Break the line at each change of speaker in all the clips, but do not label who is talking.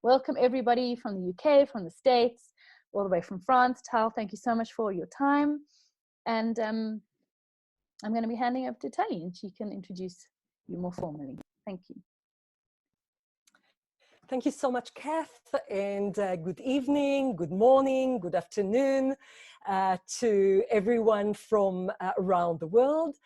welcome everybody from the UK, from the States, all the way from France. Tal, thank you so much for your time. And I'm going to be handing over to Tali, and she can introduce you more formally. Thank you.
Thank you so much, Kath, and good evening, good morning, good afternoon to everyone from around the world.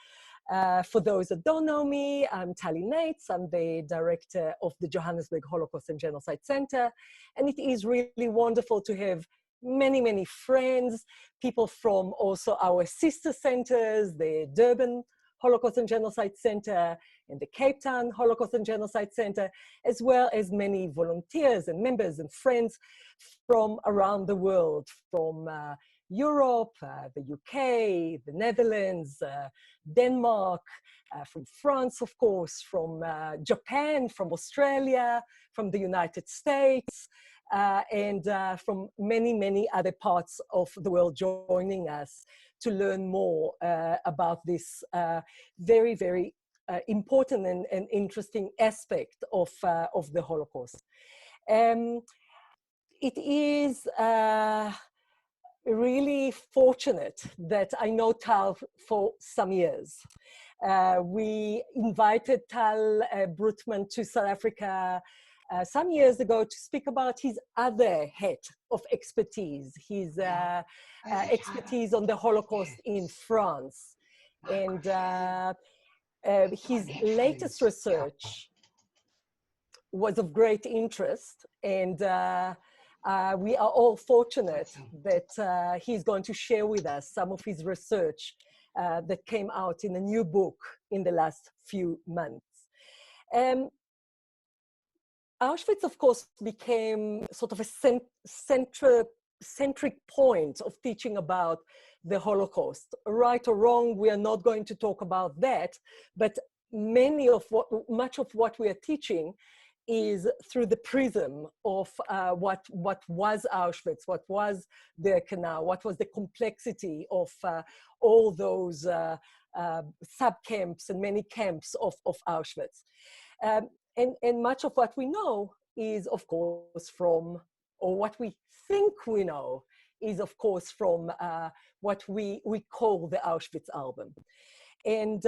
For those that don't know me, I'm Tali Nates. I'm the director of the Johannesburg Holocaust and Genocide Center, and it is really wonderful to have many friends, people from also our sister centers, the Durban Holocaust and Genocide Center and the Cape Town Holocaust and Genocide Center, as well as many volunteers and members and friends from around the world, from Europe, the UK, the Netherlands, Denmark, from France, of course, from Japan, from Australia, from the United States, and from many other parts of the world joining us to learn more about this very important and interesting aspect of the Holocaust. It is really fortunate that I know Tal for some years. We invited Tal Bruttmann to South Africa some years ago to speak about his other head of expertise, his expertise on the Holocaust in France. And his latest research was of great interest, and we are all fortunate that he's going to share with us some of his research that came out in a new book in the last few months. Auschwitz, of course, became sort of a centric point of teaching about the Holocaust. Right or wrong, we are not going to talk about that, but much of what we are teaching is through the prism of what was Auschwitz, what was Birkenau, what was the complexity of all those sub-camps and many camps of Auschwitz. And much of what we know is, of course, from, or what we think we know, is, of course, from what we call the Auschwitz album. And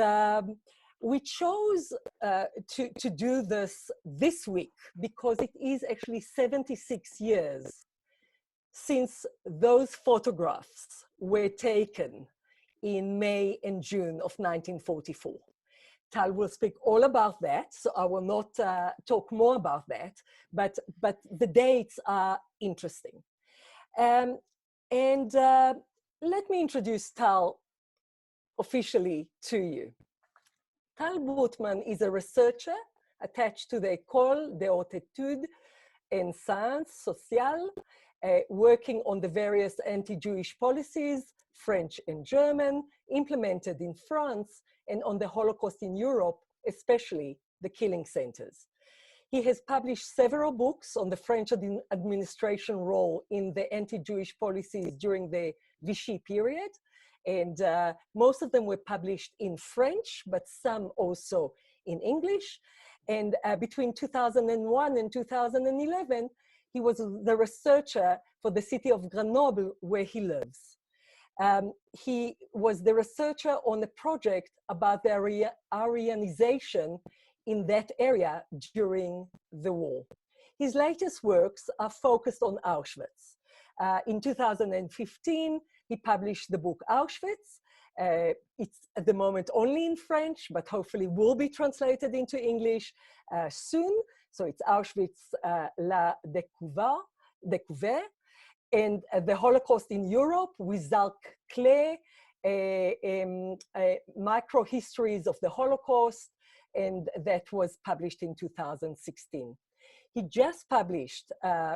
we chose to do this week because it is actually 76 years since those photographs were taken in May and June of 1944. Tal will speak all about that, so I will not talk more about that, but the dates are interesting. And let me introduce Tal officially to you. Tal Bruttmann is a researcher attached to the Ecole, the Hautes Etudes and Sciences Sociales, working on the various anti-Jewish policies, French and German, implemented in France, and on the Holocaust in Europe, especially the killing centers. He has published several books on the French administration role in the anti-Jewish policies during the Vichy period, and most of them were published in French, but some also in English. And between 2001 and 2011, he was the researcher for the city of Grenoble, where he lives. He was the researcher on a project about the Aryanization in that area during the war. His latest works are focused on Auschwitz. In 2015, he published the book Auschwitz. It's at the moment only in French, but hopefully will be translated into English soon. So it's Auschwitz, la découverte, and the Holocaust in Europe with Zalk Clay, micro-histories of the Holocaust, and that was published in 2016. He just published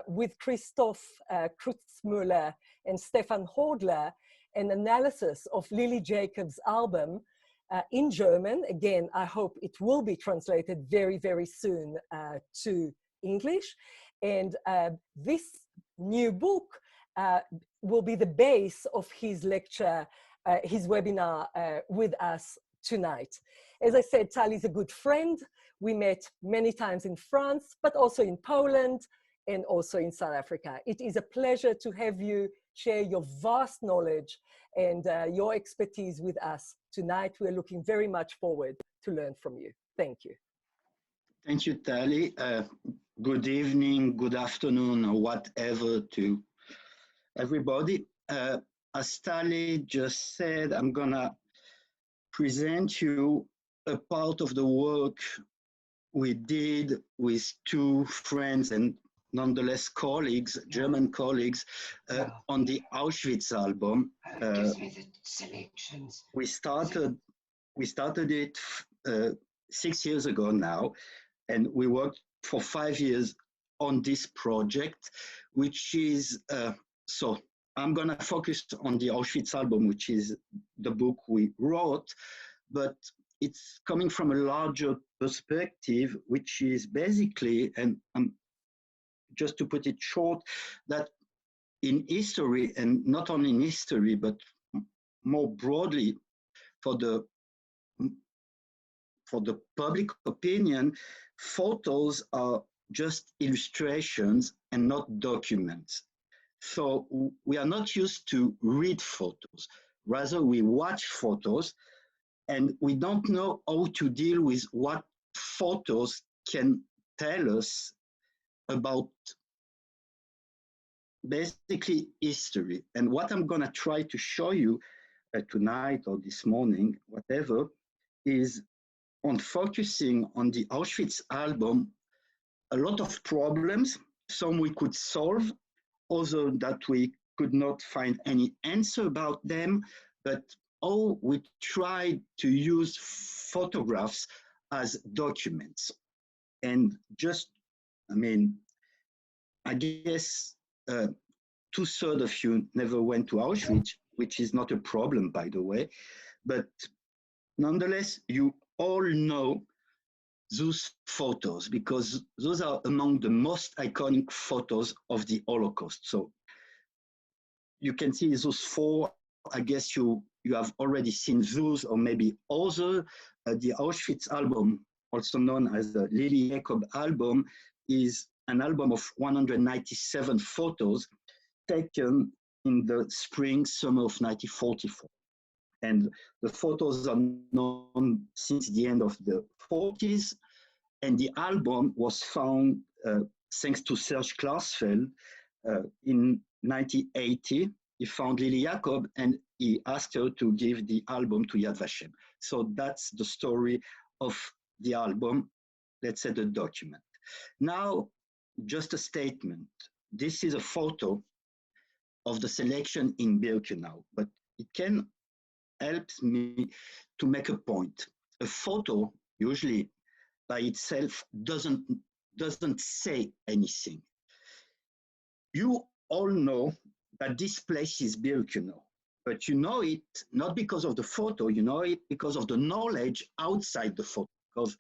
with Christoph Kreutzmüller and Stefan Hördler an analysis of Lili Jacob's album in German. Again, I hope it will be translated very soon to English. And this new book will be the base of his lecture, his webinar with us tonight. As I said, Tal is a good friend. We met many times in France, but also in Poland and also in South Africa. It is a pleasure to have you share your vast knowledge and your expertise with us tonight. We're looking very much forward to learn from you. Thank you.
Thank you, Tali. Good evening, good afternoon, or whatever to everybody. As Tali just said, I'm gonna present you a part of the work we did with two friends and nonetheless colleagues, German colleagues, on the Auschwitz album. We started it 6 years ago now, and we worked for 5 years on this project, which is, so I'm gonna focus on the Auschwitz album, which is the book we wrote, but it's coming from a larger perspective, which is basically, and just to put it short, that in history, and not only in history, but more broadly for the public opinion, photos are just illustrations and not documents. So we are not used to read photos. Rather, we watch photos, and we don't know how to deal with what photos can tell us about basically history. And what I'm gonna try to show you tonight or this morning, whatever, is on focusing on the Auschwitz album, a lot of problems, some we could solve, others that we could not find any answer about them, but we tried to use photographs as documents. And just, I mean, I guess 2/3 of you never went to Auschwitz, which is not a problem, by the way, but nonetheless, you all know those photos because those are among the most iconic photos of the Holocaust. So you can see those four. I guess you have already seen those or maybe other. The Auschwitz album, also known as the Lili Jacob album, is an album of 197 photos taken in the spring, summer of 1944. And the photos are known since the end of the 40s. And the album was found, thanks to Serge Klarsfeld, in 1980. He found Lili Jacob and he asked her to give the album to Yad Vashem. So that's the story of the album, let's say the document. Now, just a statement. This is a photo of the selection in Birkenau, but it can help me to make a point. A photo usually by itself doesn't say anything. You all know that this place is Birkenau, but you know it not because of the photo, you know it because of the knowledge outside the photo, because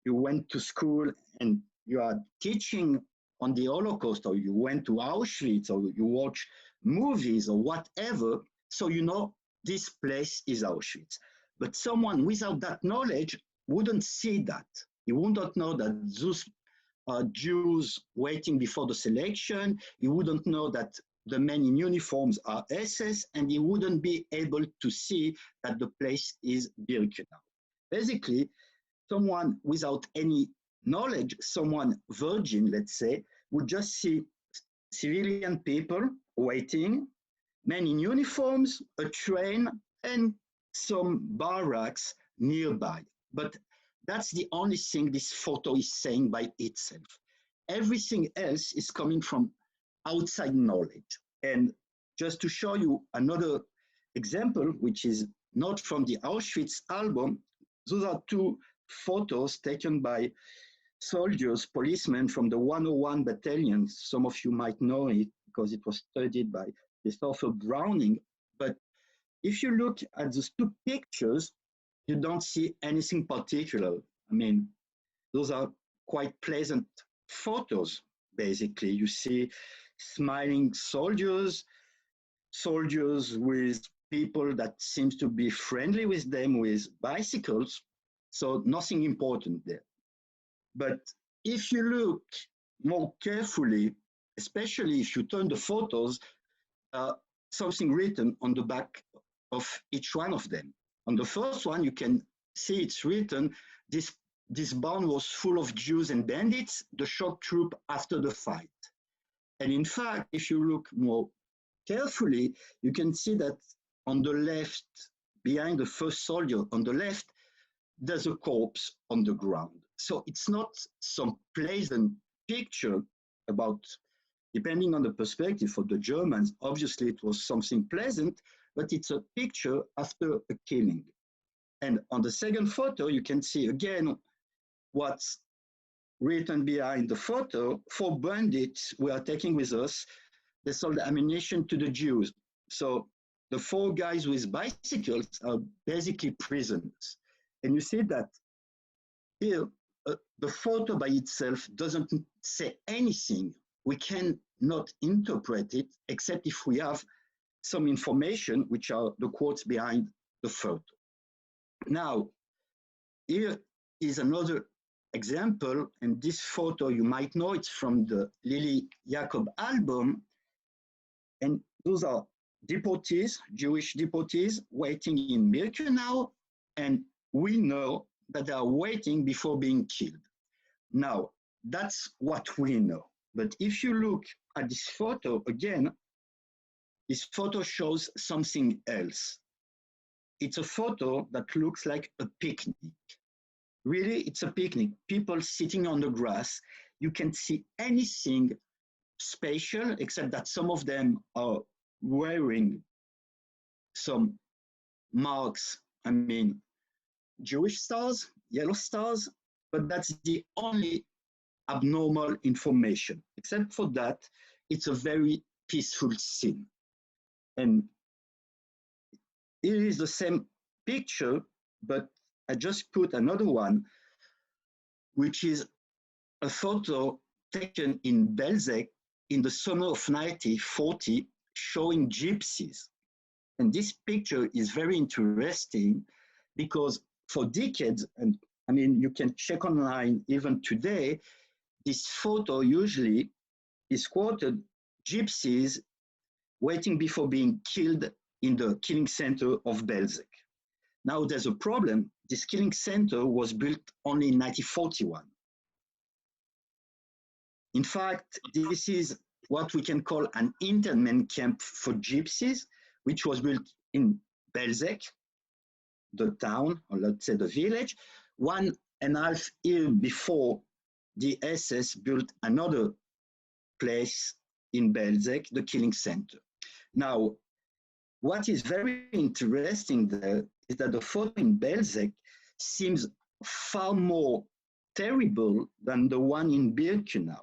you went to school and you are teaching on the Holocaust, or you went to Auschwitz, or you watch movies or whatever, so you know this place is Auschwitz. But someone without that knowledge wouldn't see that. He wouldn't know that those are Jews waiting before the selection. He wouldn't know that the men in uniforms are SS, and he wouldn't be able to see that the place is Birkenau. Basically, someone without any knowledge, someone virgin, let's say, would just see civilian people waiting, men in uniforms, a train, and some barracks nearby. But that's the only thing this photo is saying by itself. Everything else is coming from outside knowledge. And just to show you another example, which is not from the Auschwitz album, those are two photos taken by soldiers, policemen from the 101 battalion. Some of you might know it because it was studied by Christoph Browning. But if you look at those two pictures, you don't see anything particular. I mean, those are quite pleasant photos, basically. You see smiling soldiers, soldiers with people that seems to be friendly with them with bicycles. So nothing important there. But if you look more carefully, especially if you turn the photos, something written on the back of each one of them. On the first one, you can see it's written, this barn was full of Jews and bandits, the shock troop after the fight. And in fact, if you look more carefully, you can see that on the left, behind the first soldier on the left, there's a corpse on the ground. So it's not some pleasant picture about, depending on the perspective for the Germans, obviously it was something pleasant, but it's a picture after a killing. And on the second photo, you can see again what's written behind the photo. 4 bandits we are taking with us, they sold ammunition to the Jews. So the 4 guys with bicycles are basically prisoners. And you see that here, the photo by itself doesn't say anything. We cannot interpret it except if we have some information, which are the quotes behind the photo. Now, here is another example, and this photo, you might know it's from the Lili Jacob album, and those are deportees, Jewish deportees, waiting in Birkenau, and we know that they are waiting before being killed. Now, that's what we know. But if you look at this photo again, this photo shows something else. It's a photo that looks like a picnic. Really, it's a picnic. People sitting on the grass. You can't see anything special except that some of them are wearing some marks, I mean, Jewish stars, yellow stars, but that's the only abnormal information. Except for that, it's a very peaceful scene. And it is the same picture, but I just put another one, which is a photo taken in Belzec in the summer of 1940, showing gypsies. And this picture is very interesting because for decades, and I mean, you can check online even today, this photo usually is quoted, gypsies waiting before being killed in the killing center of Belzec. Now there's a problem. This killing center was built only in 1941. In fact, this is what we can call an internment camp for gypsies, which was built in Belzec, the town, or let's say the village, 1.5 years before the EHESS built another place in Belzec, the killing center. Now, what is very interesting there is that the photo in Belzec seems far more terrible than the one in Birkenau.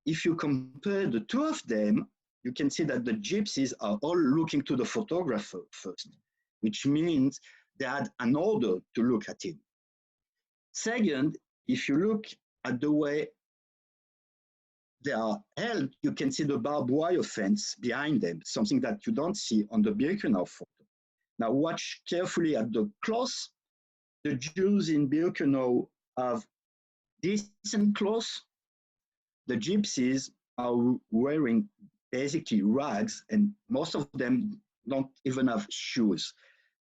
If you compare the two of them, you can see that the gypsies are all looking to the photographer first, which means they had an order to look at him. Second, if you look at the way they are held, you can see the barbed wire fence behind them, something that you don't see on the Birkenau photo. Now watch carefully at the clothes. The Jews in Birkenau have decent clothes. The gypsies are wearing basically rags, and most of them don't even have shoes.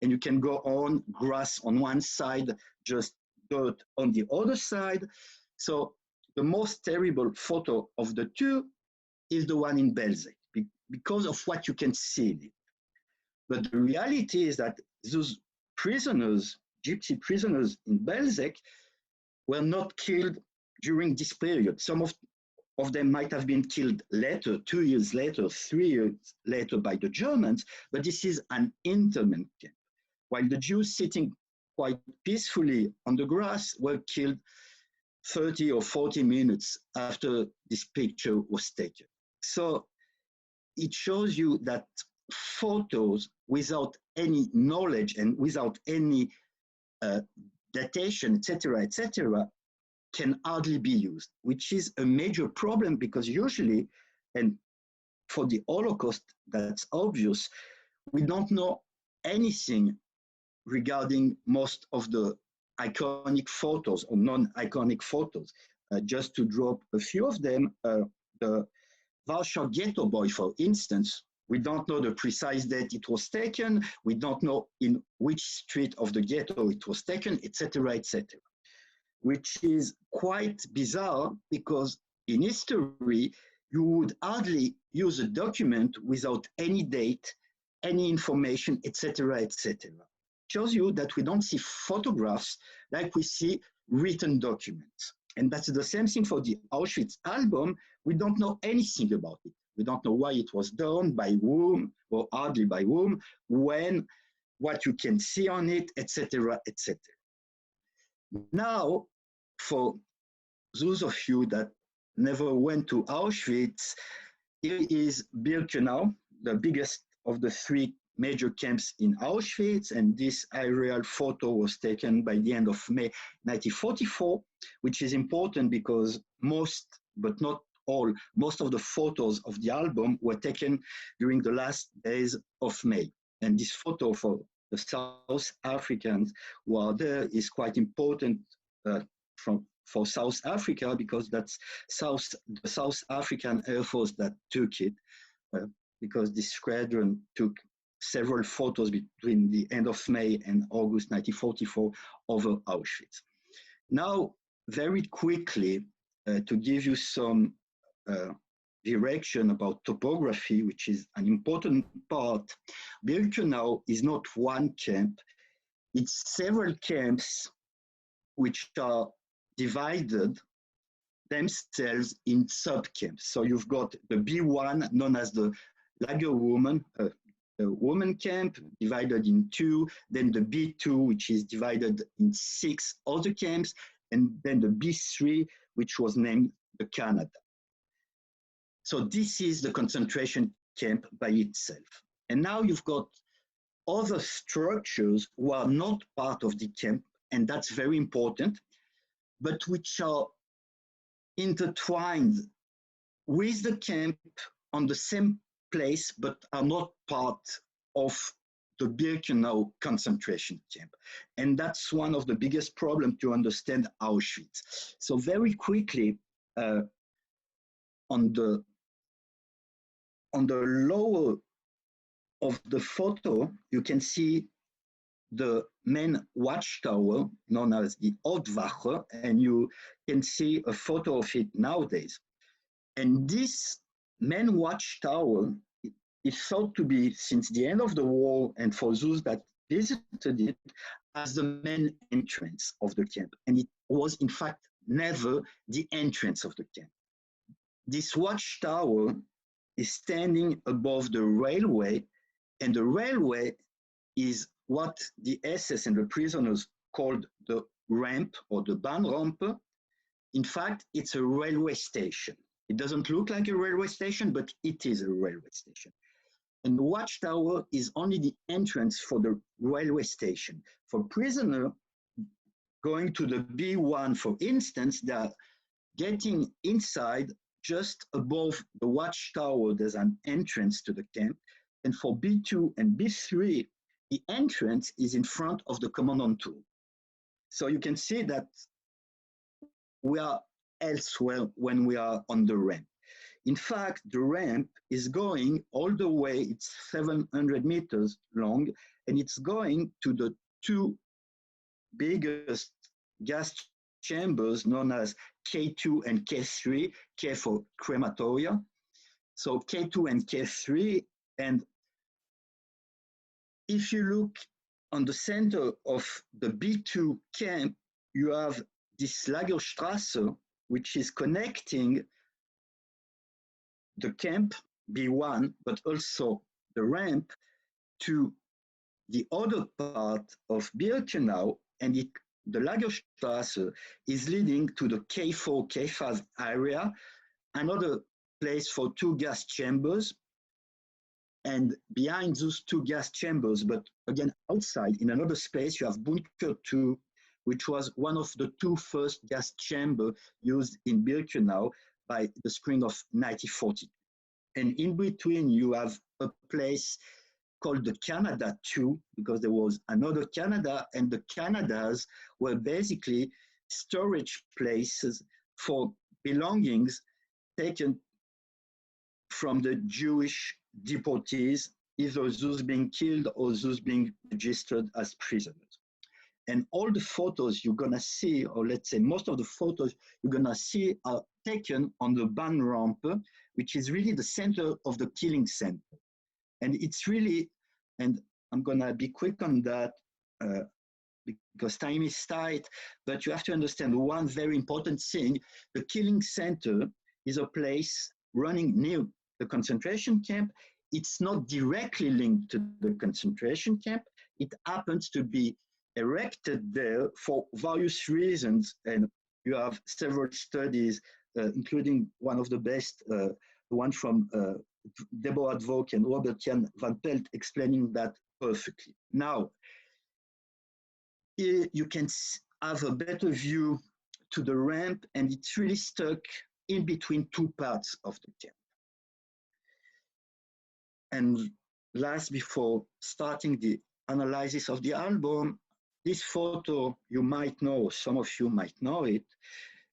And you can go on, grass on one side, just dirt on the other side. So the most terrible photo of the two is the one in Belzec, because of what you can see in it. But the reality is that those prisoners, gypsy prisoners in Belzec, were not killed during this period. Some of them might have been killed later, 2 years later, 3 years later by the Germans, but this is an internment camp. While the Jews sitting quite peacefully on the grass were killed 30 or 40 minutes after this picture was taken. So it shows you that photos without any knowledge and without any datation, etc., can hardly be used, which is a major problem because usually, and for the Holocaust, that's obvious, we don't know anything regarding most of the iconic photos or non-iconic photos. just to drop a few of them, the Warsaw Ghetto Boy, for instance, we don't know the precise date it was taken, we don't know in which street of the ghetto it was taken, etc., which is quite bizarre because in history, you would hardly use a document without any date, any information, etc., Shows you that we don't see photographs like we see written documents. And that's the same thing for the Auschwitz album. We don't know anything about it. We don't know why it was done, by whom, or hardly by whom, when, what you can see on it, etc., Now, for those of you that never went to Auschwitz, here is Birkenau, the biggest of the three major camps in Auschwitz, and this aerial photo was taken by the end of May 1944, which is important because most, but not all, most of the photos of the album were taken during the last days of May. And this photo for the South Africans who are there is quite important for South Africa because that's the South African Air Force that took it, because this squadron took several photos between the end of May and August 1944 over Auschwitz. Now, very quickly, to give you some direction about topography, which is an important part, Birkenau is not one camp, it's several camps which are divided themselves in sub-camps. So you've got the B1, known as the Lager Woman, the woman camp, divided in two, then the B2, which is divided in 6 other camps, and then the B3, which was named the Canada. So this is the concentration camp by itself. And now you've got other structures who are not part of the camp, and that's very important, but which are intertwined with the camp on the same place, but are not part of the Birkenau concentration camp. And that's one of the biggest problems to understand Auschwitz. So very quickly, on the lower of the photo, you can see the main watchtower known as the Hauptwache, and you can see a photo of it nowadays. And this main watchtower is thought to be, since the end of the war, and for those that visited it, as the main entrance of the camp. And it was, in fact, never the entrance of the camp. This watchtower is standing above the railway, and the railway is what the SS and the prisoners called the ramp or the Bahnrampe. In fact, it's a railway station. It doesn't look like a railway station, but it is a railway station. And the watchtower is only the entrance for the railway station. For prisoners going to the B1, for instance, they are getting inside just above the watchtower. There's an entrance to the camp. And for B2 and B3, the entrance is in front of the commandant room. So you can see that we are elsewhere when we are on the ramp. In fact, the ramp is going all the way, it's 700 meters long, and it's going to the 2 biggest gas chambers known as K2 and K3, K for crematoria. So K2 and K3, and if you look on the center of the B2 camp, you have this Lagerstrasse, which is connecting the camp B1, but also the ramp to the other part of Birkenau, and the Lagerstrasse is leading to the K4, K5 area, another place for 2 gas chambers. And behind those 2 gas chambers, but again outside in another space, you have Bunker 2, which was one of the 2 first gas chambers used in Birkenau by the spring of 1940. And in between, you have a place called the Canada 2, because there was another Canada, and the Canadas were basically storage places for belongings taken from the Jewish deportees, either those being killed or those being registered as prisoners. And all the photos you're gonna see, or let's say most of the photos you're gonna see are taken on the Bahnrampe, which is really the center of the killing center. And it's really, and I'm gonna be quick on that because time is tight, but you have to understand one very important thing. The killing center is a place running near the concentration camp. It's not directly linked to the concentration camp. It happens to be erected there for various reasons, and you have several studies, including one of the best, the one from Deborah Dvock and Robert Jan van Pelt, explaining that perfectly. Now, here you can have a better view to the ramp, and it's really stuck in between two parts of the camp. And last, before starting the analysis of the album, this photo you might know, some of you might know it,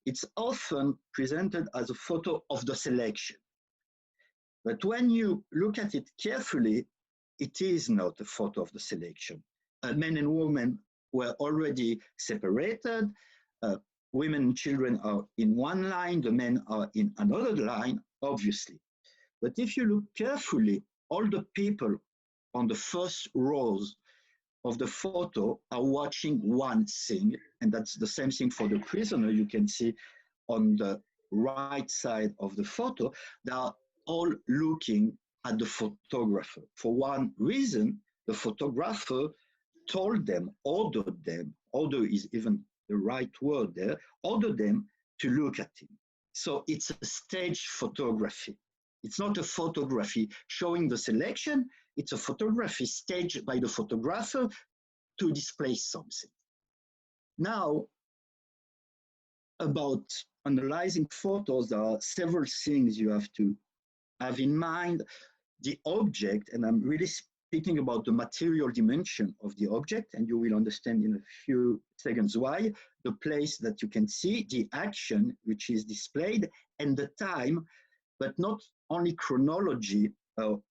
it's often presented as a photo of the selection. But when you look at it carefully, it is not a photo of the selection. Men and women were already separated. Women and children are in one line, the men are in another line, obviously. But if you look carefully, all the people on the first rows of the photo are watching one thing, and that's the same thing for the prisoner. You can see on the right side of the photo, they are all looking at the photographer. For one reason, the photographer told them, order is even the right word there, ordered them to look at him. So it's a staged photography. It's not a photography showing the selection, it's a photography staged by the photographer to display something. Now, about analyzing photos, there are several things you have to have in mind. The object, and I'm really speaking about the material dimension of the object, and you will understand in a few seconds why, the place that you can see, the action which is displayed, and the time, but not only chronology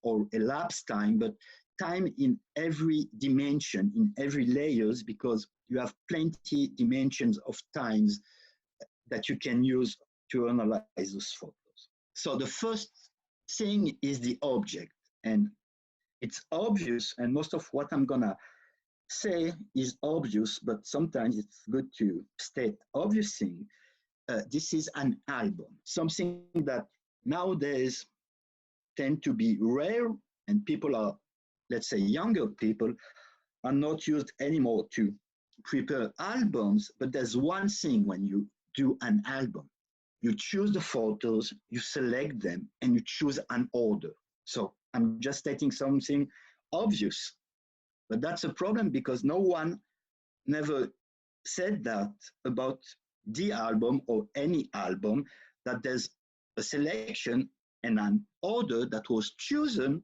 or elapsed time, but time in every dimension, in every layers, because you have plenty dimensions of times that you can use to analyze those photos. So the first thing is the object, and it's obvious, and most of what I'm gonna say is obvious, but sometimes it's good to state obvious thing. This is an album, something that nowadays tend to be rare, and people are, let's say younger people, are not used anymore to prepare albums, but there's one thing when you do an album. You choose the photos, you select them, and you choose an order. So I'm just stating something obvious, but that's a problem because no one never said that about the album or any album, that there's a selection and an order that was chosen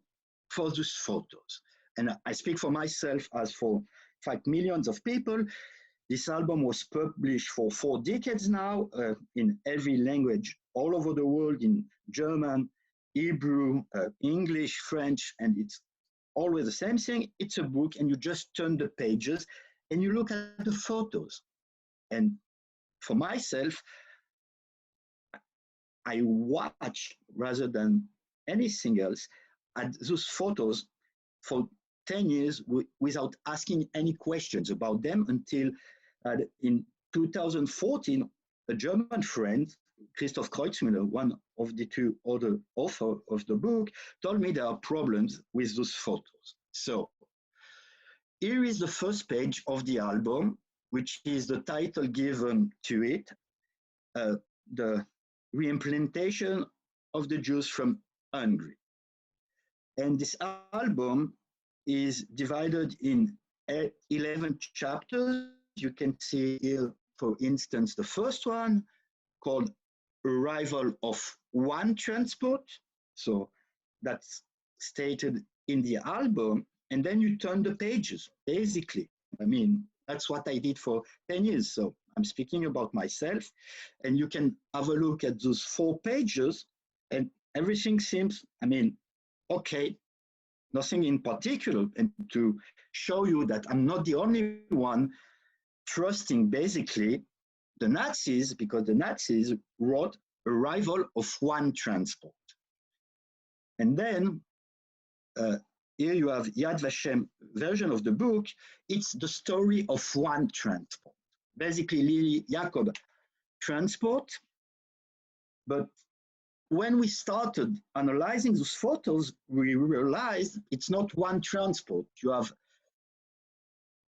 for those photos. And I speak for myself as for 5 millions of people. This album was published for 4 decades now in every language all over the world, in German, Hebrew, English, French, and it's always the same thing. It's a book, and you just turn the pages and you look at the photos. And for myself, I watch rather than anything else at those photos for 10 years without asking any questions about them until in 2014, a German friend, Christoph Kreutzmüller, one of the 2 other authors of the book, told me there are problems with those photos. So here is the first page of the album, which is the title given to it, the reimplantation of the Jews from Hungary. And this album is divided in 11 chapters. You can see here, for instance, the first one called Arrival of One Transport. So that's stated in the album. And then you turn the pages, basically. I mean, that's what I did for 10 years. So I'm speaking about myself. And you can have a look at those 4 pages and everything seems, I mean, okay, nothing in particular. And to show you that I'm not the only one trusting basically the Nazis, because the Nazis wrote Arrival of One Transport. And then here you have Yad Vashem version of the book. It's the story of one transport. Basically, Lili Jacob transport. But when we started analyzing those photos, we realized it's not one transport. You have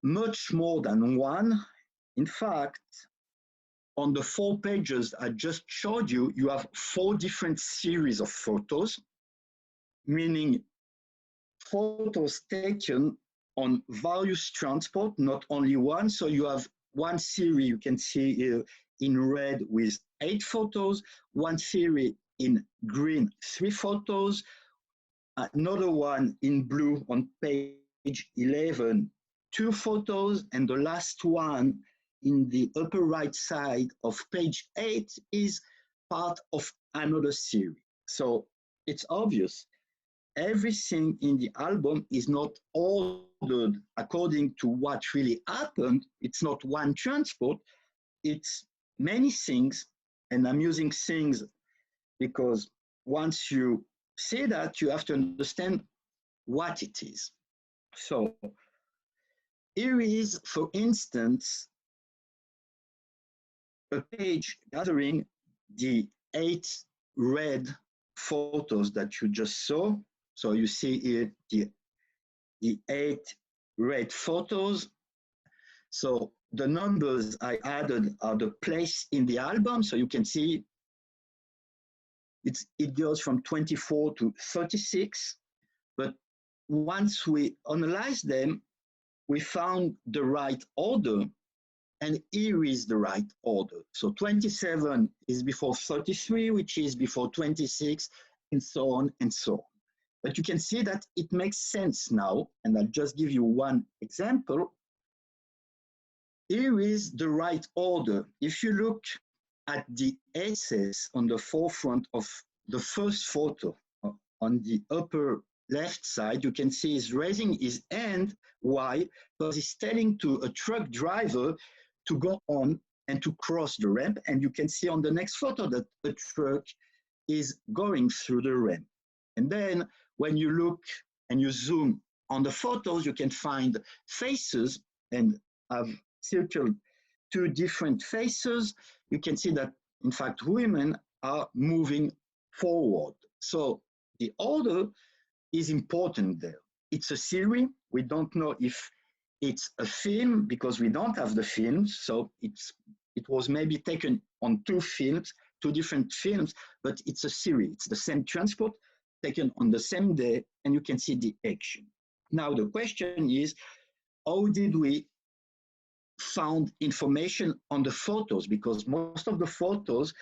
much more than one. In fact, on the 4 pages I just showed you, you have 4 different series of photos, meaning photos taken on various transport, not only one. So you have one series you can see here in red with 8 photos, one series in green, 3 photos, another one in blue on page 11, 2 photos, and the last one in the upper right side of page 8 is part of another series. So it's obvious. Everything in the album is not ordered according to what really happened. It's not one transport. It's many things, and I'm using things because once you see that, you have to understand what it is. So here is, for instance, a page gathering the 8 red photos that you just saw. So you see here the 8 red photos. So the numbers I added are the place in the album. So you can see it goes from 24 to 36. But once we analyze them, we found the right order. And here is the right order. So 27 is before 33, which is before 26, and so on and so on. But you can see that it makes sense now, and I'll just give you one example. Here is the right order. If you look at the EHESS on the forefront of the first photo, on the upper left side, you can see he's raising his hand. Why? Because he's telling to a truck driver to go on and to cross the ramp. And you can see on the next photo that the truck is going through the ramp. And then when you look and you zoom on the photos, you can find faces, and I've circled 2 different faces. You can see that, in fact, women are moving forward. So the order is important there. It's a series. We don't know if it's a film because we don't have the films. So it was maybe taken on 2 films, 2 different films, but it's a series. It's the same transport taken on the same day, and you can see the action. Now the question is, how did we found information on the photos? Because most of the photos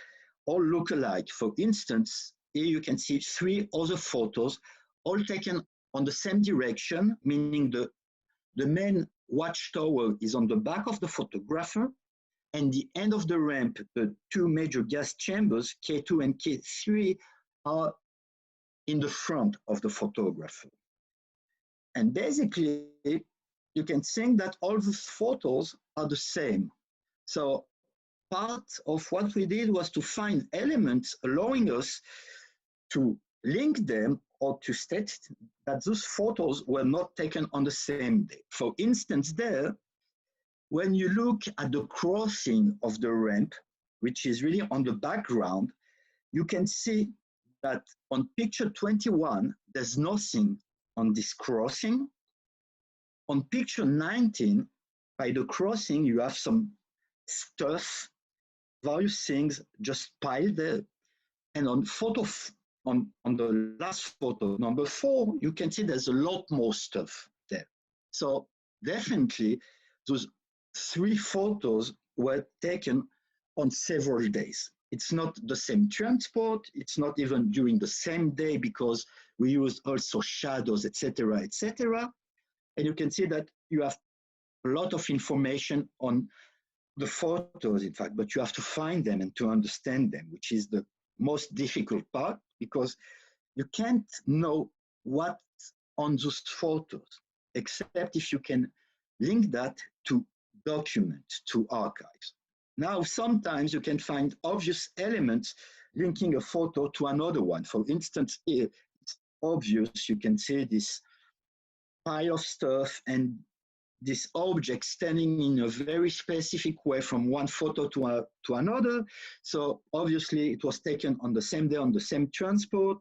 all look alike. For instance, here you can see 3 other photos, all taken on the same direction, meaning the main watchtower is on the back of the photographer, and the end of the ramp, the 2 major gas chambers, K2 and K3, are in the front of the photographer. And basically, you can think that all the photos are the same. So part of what we did was to find elements allowing us to link them or to state that those photos were not taken on the same day. For instance, there, when you look at the crossing of the ramp, which is really on the background, you can see that on picture 21, there's nothing on this crossing. On picture 19, by the crossing, you have some stuff, various things just piled there. And on the last photo, number 4, you can see there's a lot more stuff there. So definitely, those 3 photos were taken on several days. It's not the same transport. It's not even during the same day because we used also shadows, etc., etc. And you can see that you have a lot of information on the photos, in fact, but you have to find them and to understand them, which is the most difficult part, because you can't know what's on those photos, except if you can link that to documents, to archives. Now, sometimes you can find obvious elements linking a photo to another one. For instance, here, it's obvious, you can see this pile of stuff and this object standing in a very specific way from one photo to another. So obviously it was taken on the same day on the same transport.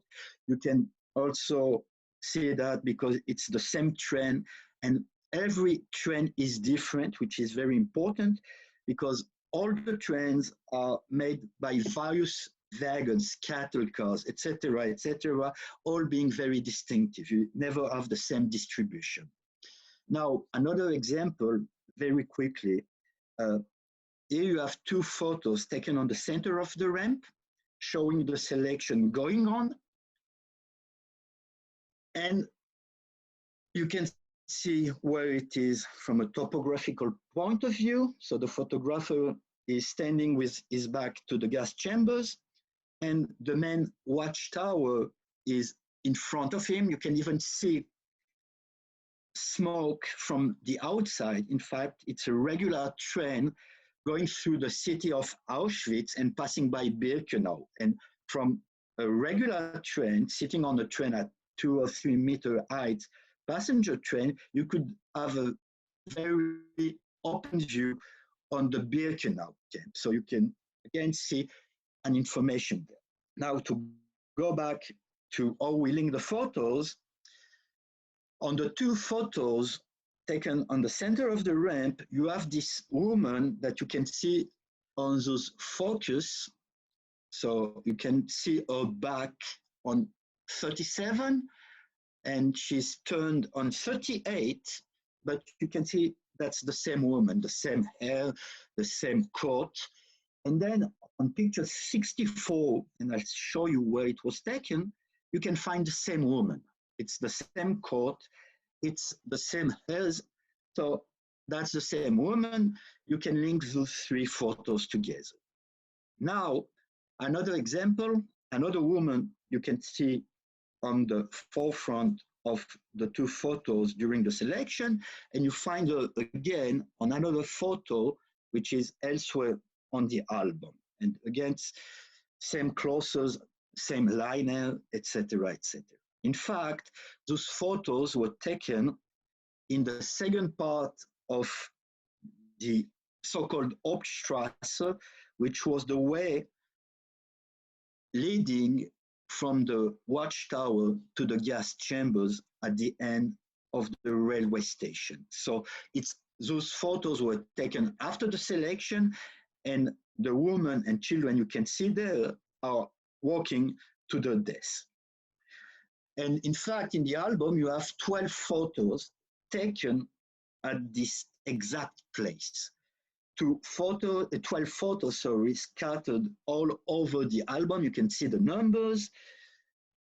You can also see that because it's the same train, and every train is different, which is very important because all the trains are made by various wagons, cattle cars, etc., all being very distinctive. You never have the same distribution. Now, another example, very quickly. Here you have two photos taken on the center of the ramp, showing the selection going on. And you can see where it is from a topographical point of view. So the photographer is standing with his back to the gas chambers, and the main watchtower is in front of him. You can even see smoke from the outside. In fact, it's a regular train going through the city of Auschwitz and passing by Birkenau. And from a regular train, sitting on a train at 2 or 3 meter height, passenger train, you could have a very open view on the Birkenau camp. So you can again see an information there. Now to go back to how we link the photos, on the two photos taken on the center of the ramp, you have this woman that you can see on those focus. So you can see her back on 37, and she's turned on 38, but you can see that's the same woman, the same hair, the same coat. And then on picture 64, and I'll show you where it was taken, you can find the same woman. It's the same coat, it's the same hairs. So that's the same woman. You can link those three photos together. Now, another example, another woman you can see on the forefront of the two photos during the selection, and you find her again on another photo, which is elsewhere on the album. And again, same clothes, same liner, etc., etc. In fact, those photos were taken in the second part of the so-called Hauptstrasse, which was the way leading from the watchtower to the gas chambers at the end of the railway station. So those photos were taken after the selection, and the woman and children you can see there are walking to the death. And in fact, in the album, you have 12 photos taken at this exact place. 12 photos, scattered all over the album. You can see the numbers.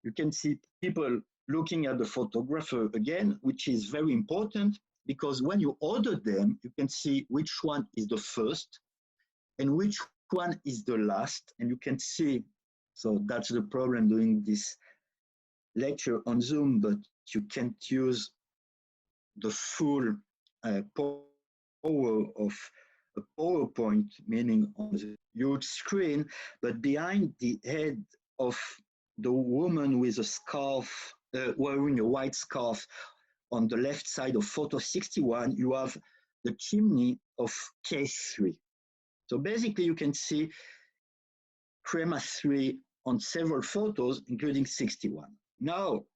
You can see people looking at the photographer again, which is very important because when you order them, you can see which one is the first and which one is the last. And you can see, so that's the problem doing this lecture on Zoom, but you can't use the full power of a PowerPoint, meaning on the huge screen, but behind the head of the woman with a scarf, wearing a white scarf on the left side of photo 61, you have the chimney of case 3. So basically you can see Crema 3 on several photos, including 61. Now,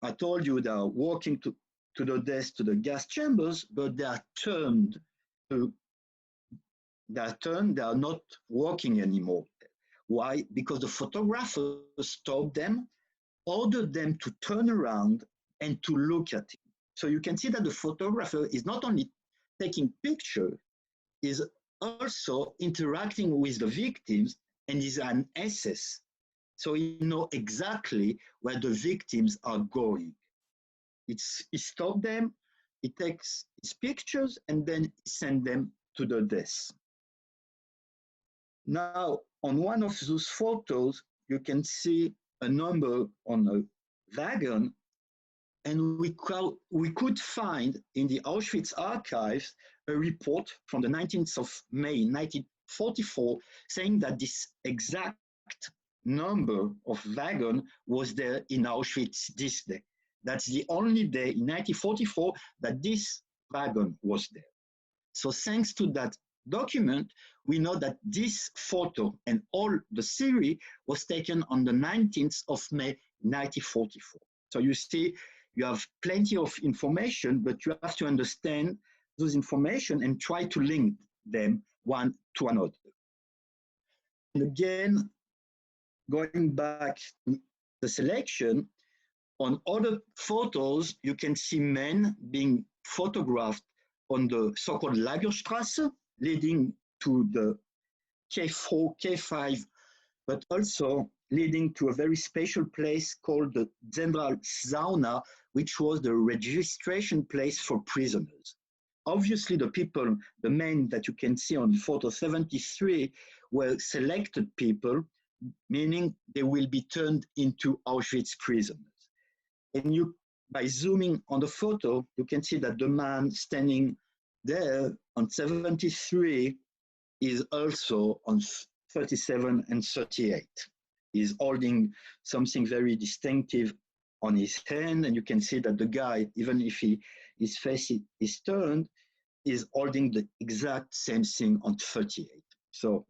I told you they are walking to the desk, to the gas chambers, but they are turned. They are not walking anymore. Why? Because the photographer stopped them, ordered them to turn around and to look at it. So you can see that the photographer is not only taking pictures, is also interacting with the victims and is an EHESS. So he knows exactly where the victims are going. He stops them, he takes his pictures, and then he sends them to the death. Now, on one of those photos, you can see a number on a wagon, and we could find in the Auschwitz archives a report from the 19th of May 1944 saying that this exact number of wagon was there in Auschwitz this day. That's the only day in 1944 that this wagon was there. So thanks to that document, we know that this photo and all the series was taken on the 19th of May 1944. So you see, you have plenty of information, but you have to understand those information and try to link them one to another. And again, going back to the selection, on other photos, you can see men being photographed on the so-called Lagerstrasse, leading to the K4, K5, but also leading to a very special place called the General Sauna, which was the registration place for prisoners. Obviously, the people, the men that you can see on photo 73 were selected people, meaning they will be turned into Auschwitz prisoners. And you, by zooming on the photo, you can see that the man standing there on 73 is also on 37 and 38. He's holding something very distinctive on his hand, and you can see that the guy, even if his face is turned, is holding the exact same thing on 38. So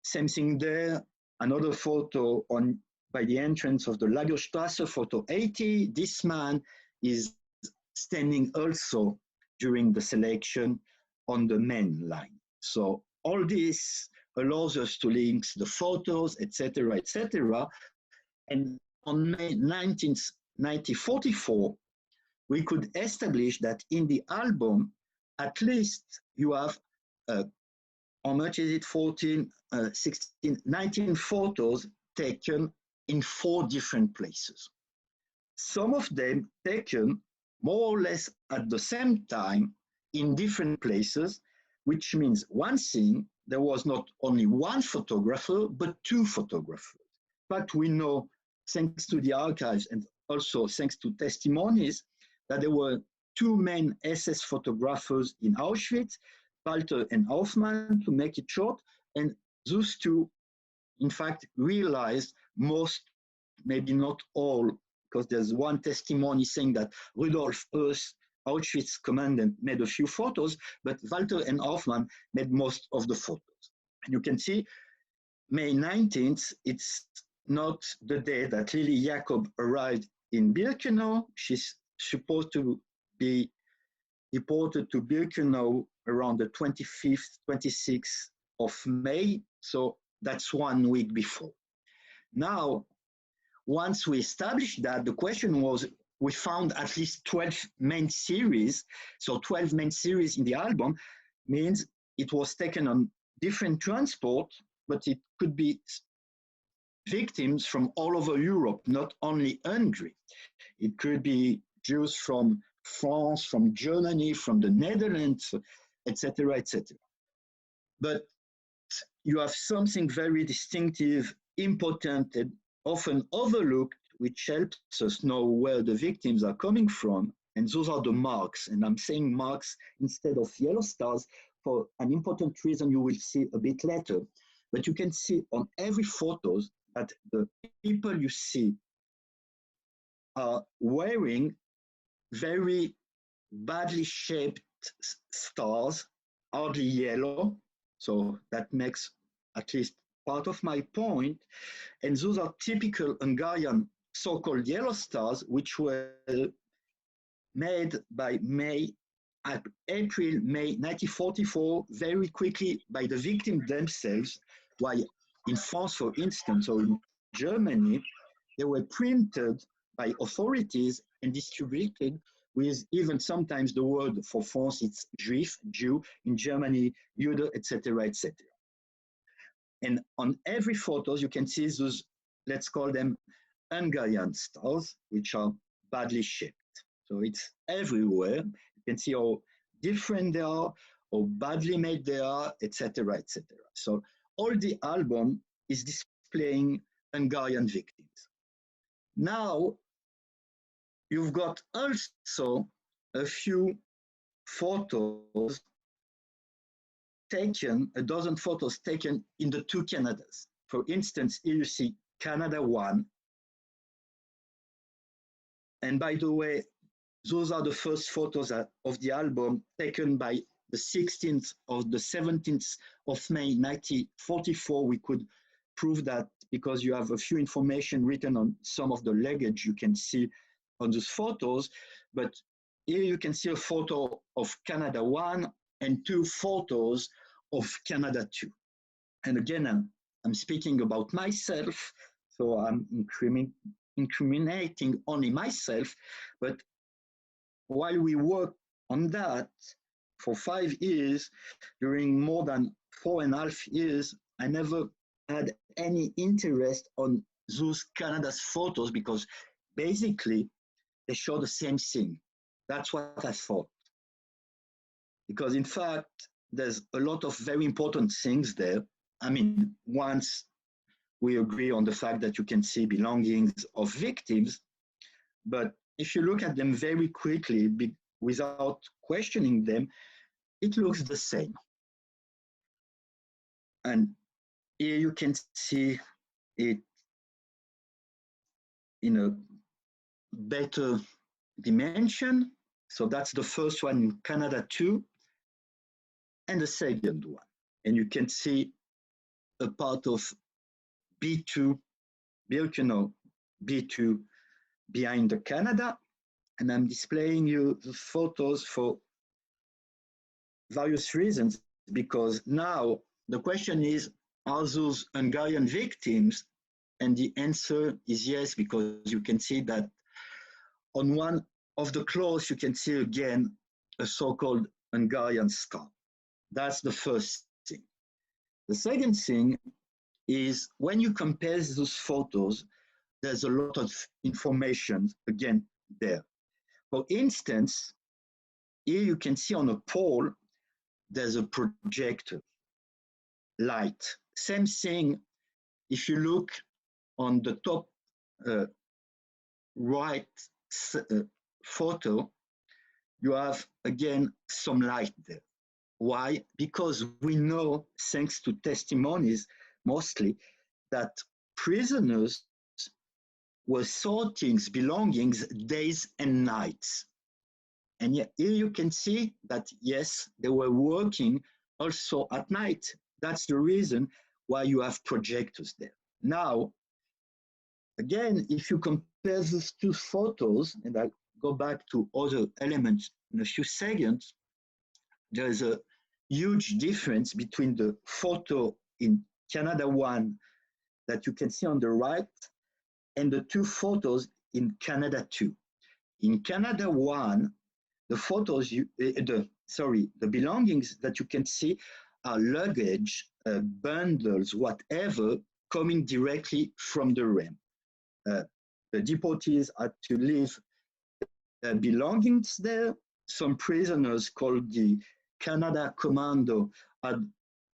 same thing there. Another photo on by the entrance of the Lagerstrasse, photo 80. This man is standing also during the selection on the men line. So all this allows us to link the photos, etc., etc. And on May 19th, 1944, we could establish that in the album, at least you have, how much is it, 14, 16, 19 photos taken in 4 different places. Some of them taken more or less at the same time in different places, which means one thing, there was not only one photographer, but 2 photographers. But we know, thanks to the archives and also thanks to testimonies, that there were 2 main SS photographers in Auschwitz, Walter and Hoffmann, to make it short, and those 2, in fact, realized most, maybe not all, because there's one testimony saying that Rudolf Höss, Auschwitz commandant, made a few photos, but Walter and Hoffmann made most of the photos. And you can see May 19th, it's not the day that Lili Jacob arrived in Birkenau. She's supposed to be deported to Birkenau around the 25th, 26th of May. So that's 1 week before. Now, once we established that, the question was, we found at least 12 main series. So 12 main series in the album means it was taken on different transport, but it could be victims from all over Europe, not only Hungary. It could be Jews from France, from Germany, from the Netherlands, etc., etc. But you have something very distinctive, important, and often overlooked, which helps us know where the victims are coming from. And those are the marks. And I'm saying marks instead of yellow stars for an important reason you will see a bit later. But you can see on every photo that the people you see are wearing very badly shaped stars, hardly yellow. So that makes at least part of my point. And those are typical Hungarian so-called yellow stars, which were made by April, May 1944, very quickly by the victims themselves, while in France, for instance, or in Germany, they were printed by authorities and distributed with even sometimes the word for France, it's Juif, Jew, in Germany, Jude, etc., etc. And on every photo, you can see those, let's call them Hungarian stars, which are badly shaped. So it's everywhere. You can see how different they are, how badly made they are, etc., etc. So all the album is displaying Hungarian victims. Now, you've got also a few photos taken, a dozen photos taken in the two Canadas. For instance, here you see Canada 1. And by the way, those are the first photos of the album taken by the 16th or the 17th of May, 1944. We could prove that because you have a few information written on some of the luggage you can see on those photos. But here you can see a photo of Canada 1 and two photos of Canada 2. And again, I'm speaking about myself, so I'm incriminating only myself. But while we worked on that for 5 years, during more than 4.5 years, I never had any interest on those Canada's photos because basically they show the same thing. That's what I thought. Because in fact, there's a lot of very important things there. I mean, once we agree on the fact that you can see belongings of victims, but if you look at them very quickly without questioning them, it looks the same. And here you can see it in a better dimension. So that's the first one in Canada 2 and the second one. And you can see a part of B2, Birkenau B2 behind the Canada. And I'm displaying you the photos for various reasons, because now the question is, are those Hungarian victims? And the answer is yes, because you can see that on one of the clothes, you can see again a so-called Hungarian scar. That's the first thing. The second thing is when you compare those photos, there's a lot of information again there. For instance, here you can see on a pole, there's a projector light. Same thing, if you look on the top right photo, you have again some light there. Why? Because we know, thanks to testimonies mostly, that prisoners were sorting belongings days and nights. And yet here you can see that, yes, they were working also at night. That's the reason why you have projectors there. Now, again, if you compare those two photos, and I'll go back to other elements in a few seconds, there's a huge difference between the photo in Canada 1 that you can see on the right and the two photos in Canada 2. In Canada 1, the photos, the belongings that you can see are luggage, bundles, whatever, coming directly from the ramp. The deportees had to leave belongings there. Some prisoners called the Canada Commando had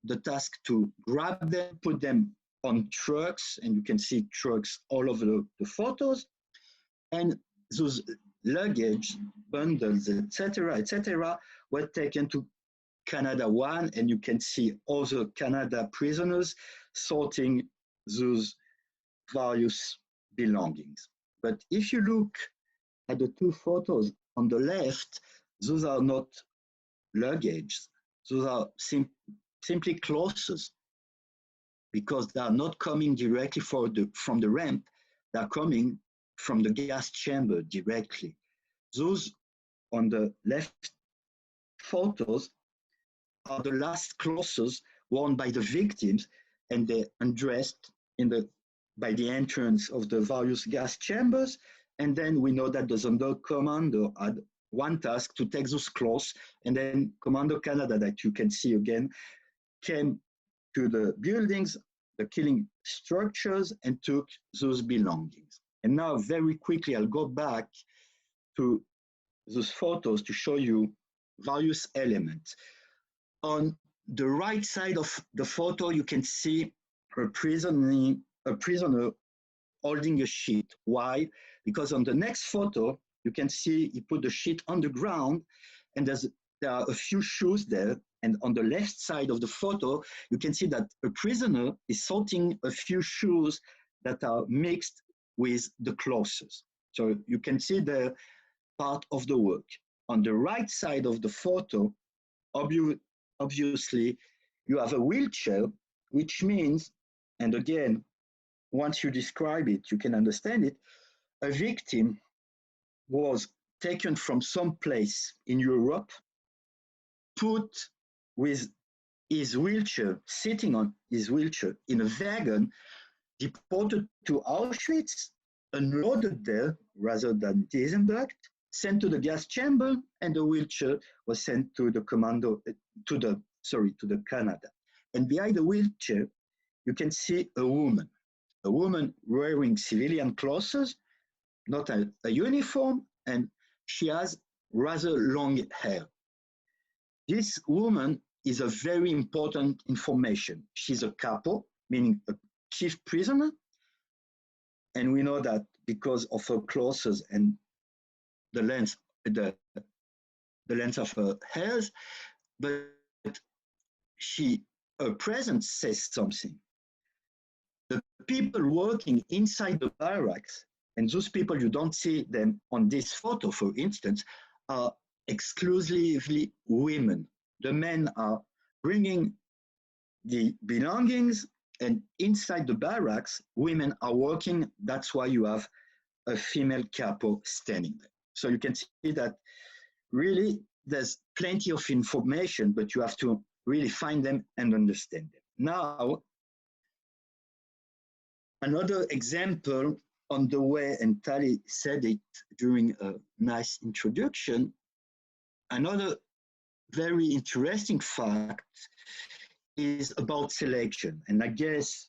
the task to grab them, put them on trucks, and you can see trucks all over the photos. And those luggage, bundles, etc., were taken to Canada 1, and you can see other Canada prisoners sorting those various belongings. But if you look at the two photos on the left, those are not luggage, those are simply clothes, because they are not coming directly from the ramp, they are coming from the gas chamber directly. Those on the left photos are the last clothes worn by the victims, and they're undressed by the entrance of the various gas chambers. And then we know that the Sonderkommando had one task to take those clothes, and then Commando Canada, that you can see again, came to the buildings, the killing structures, and took those belongings. And now very quickly, I'll go back to those photos to show you various elements. On the right side of the photo, you can see a prisoner holding a sheet. Why? Because on the next photo, you can see he put the sheet on the ground, and there are a few shoes there. And on the left side of the photo, you can see that a prisoner is sorting a few shoes that are mixed with the clothes. So you can see the part of the work. On the right side of the photo, obviously, you have a wheelchair, which means, and again, once you describe it, you can understand it, a victim was taken from some place in Europe, put with his wheelchair, sitting on his wheelchair in a wagon, deported to Auschwitz, unloaded there rather than disembarked, sent to the gas chamber, and the wheelchair was sent to the Canada. And behind the wheelchair, you can see a woman wearing civilian clothes, not a uniform, and she has rather long hair. This woman is a very important information. She's a capo, meaning a chief prisoner, and we know that because of her clothes and the length of her hairs, but her presence says something. The people working inside the barracks, and those people, you don't see them on this photo, for instance, are exclusively women. The men are bringing the belongings, and inside the barracks, women are working. That's why you have a female capo standing there. So you can see that really there's plenty of information, but you have to really find them and understand them. Now, another example on the way, and Tali said it during a nice introduction, another very interesting fact is about selection. And I guess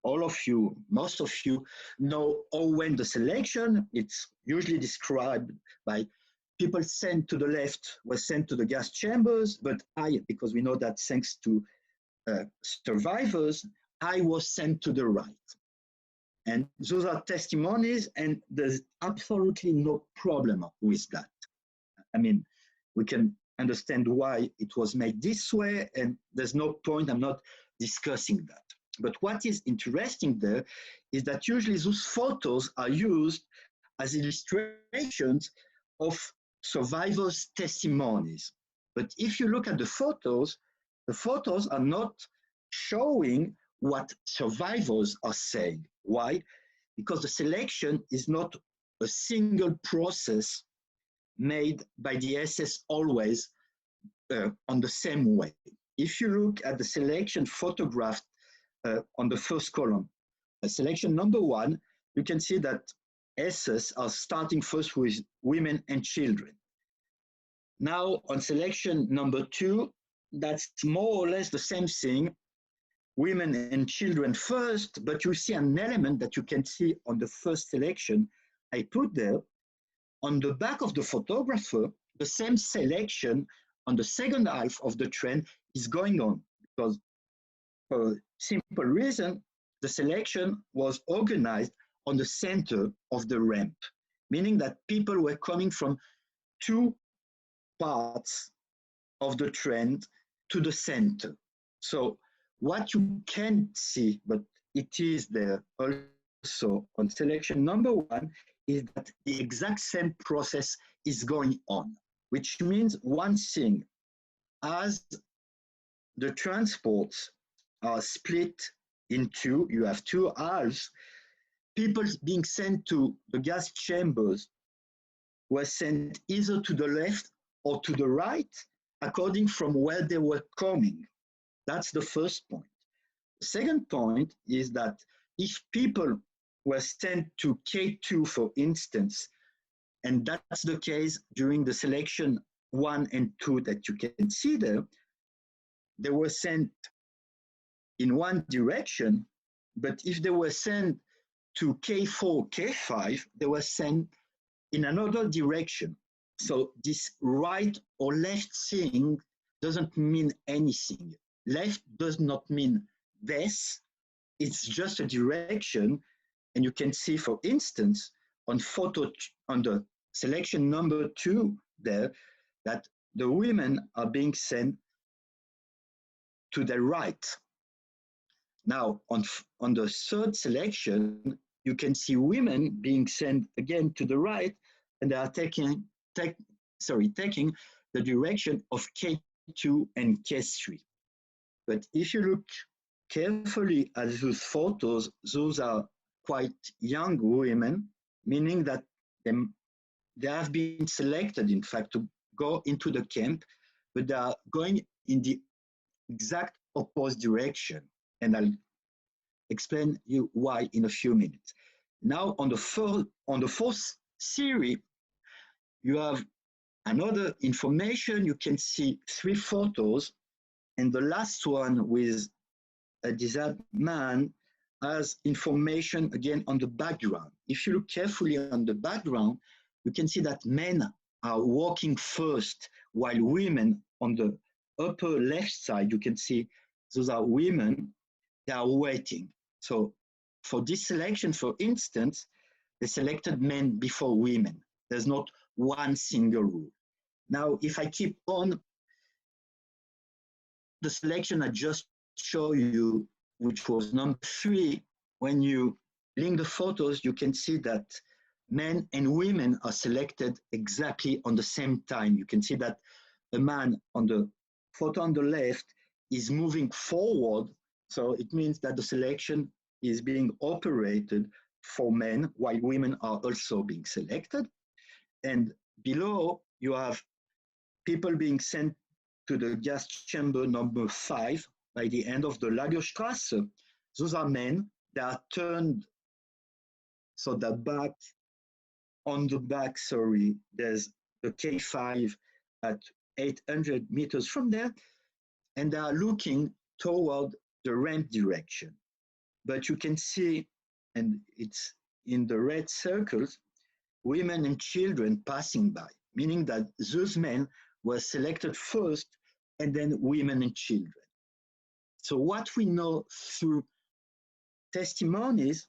all of you, most of you know how when the selection, it's usually described by people sent to the left were sent to the gas chambers, but because we know that thanks to survivors, I was sent to the right. And those are testimonies, and there's absolutely no problem with that. I mean, we can understand why it was made this way, and there's no point, I'm not discussing that. But what is interesting there is that usually those photos are used as illustrations of survivors' testimonies. But if you look at the photos are not showing what survivors are saying. Why? Because the selection is not a single process made by the SS always on the same way. If you look at the selection photographed on the first column, selection number 1, you can see that SS are starting first with women and children. Now on selection number 2, that's more or less the same thing, women and children first, but you see an element that you can see on the first selection I put there. On the back of the photographer, the same selection on the second half of the trend is going on, because for a simple reason, the selection was organized on the center of the ramp, meaning that people were coming from 2 parts of the trend to the center. So what you can't see, but it is there also on selection number 1, is that the exact same process is going on, which means one thing, as the transports are split in 2, you have 2 halves, people being sent to the gas chambers were sent either to the left or to the right, according from where they were coming. That's the first point. The second point is that if people were sent to K2, for instance, and that's the case during the selection 1 and 2 that you can see there, they were sent in one direction, but if they were sent to K4, K5, they were sent in another direction. So this right or left thing doesn't mean anything. Left does not mean this. It's just a direction. And you can see, for instance, on the selection number 2 there, that the women are being sent to the right. Now, on the third selection, you can see women being sent again to the right, and they are taking the direction of K2 and K3. But if you look carefully at those photos, those are quite young women, meaning that they have been selected, in fact, to go into the camp, but they are going in the exact opposite direction. And I'll explain you why in a few minutes. Now, on the fourth series, you have another information. You can see 3 photos, and the last one with a disabled man has information again on the background. If you look carefully on the background, you can see that men are walking first, while women on the upper left side, you can see those are women, they are waiting. So for this selection, for instance, they selected men before women. There's not one single rule. Now, if I keep on, the selection I just showed you, which was number 3, when you link the photos, you can see that men and women are selected exactly on the same time. You can see that the man on the photo on the left is moving forward. So it means that the selection is being operated for men while women are also being selected. And below, you have people being sent to the gas chamber number 5 by the end of the Lagerstrasse. Those are men that are turned, so the back, on the back, sorry, there's the K5 at 800 meters from there, and they are looking toward the ramp direction. But you can see, and it's in the red circles, women and children passing by, meaning that those men were selected first, and then women and children. So what we know through testimonies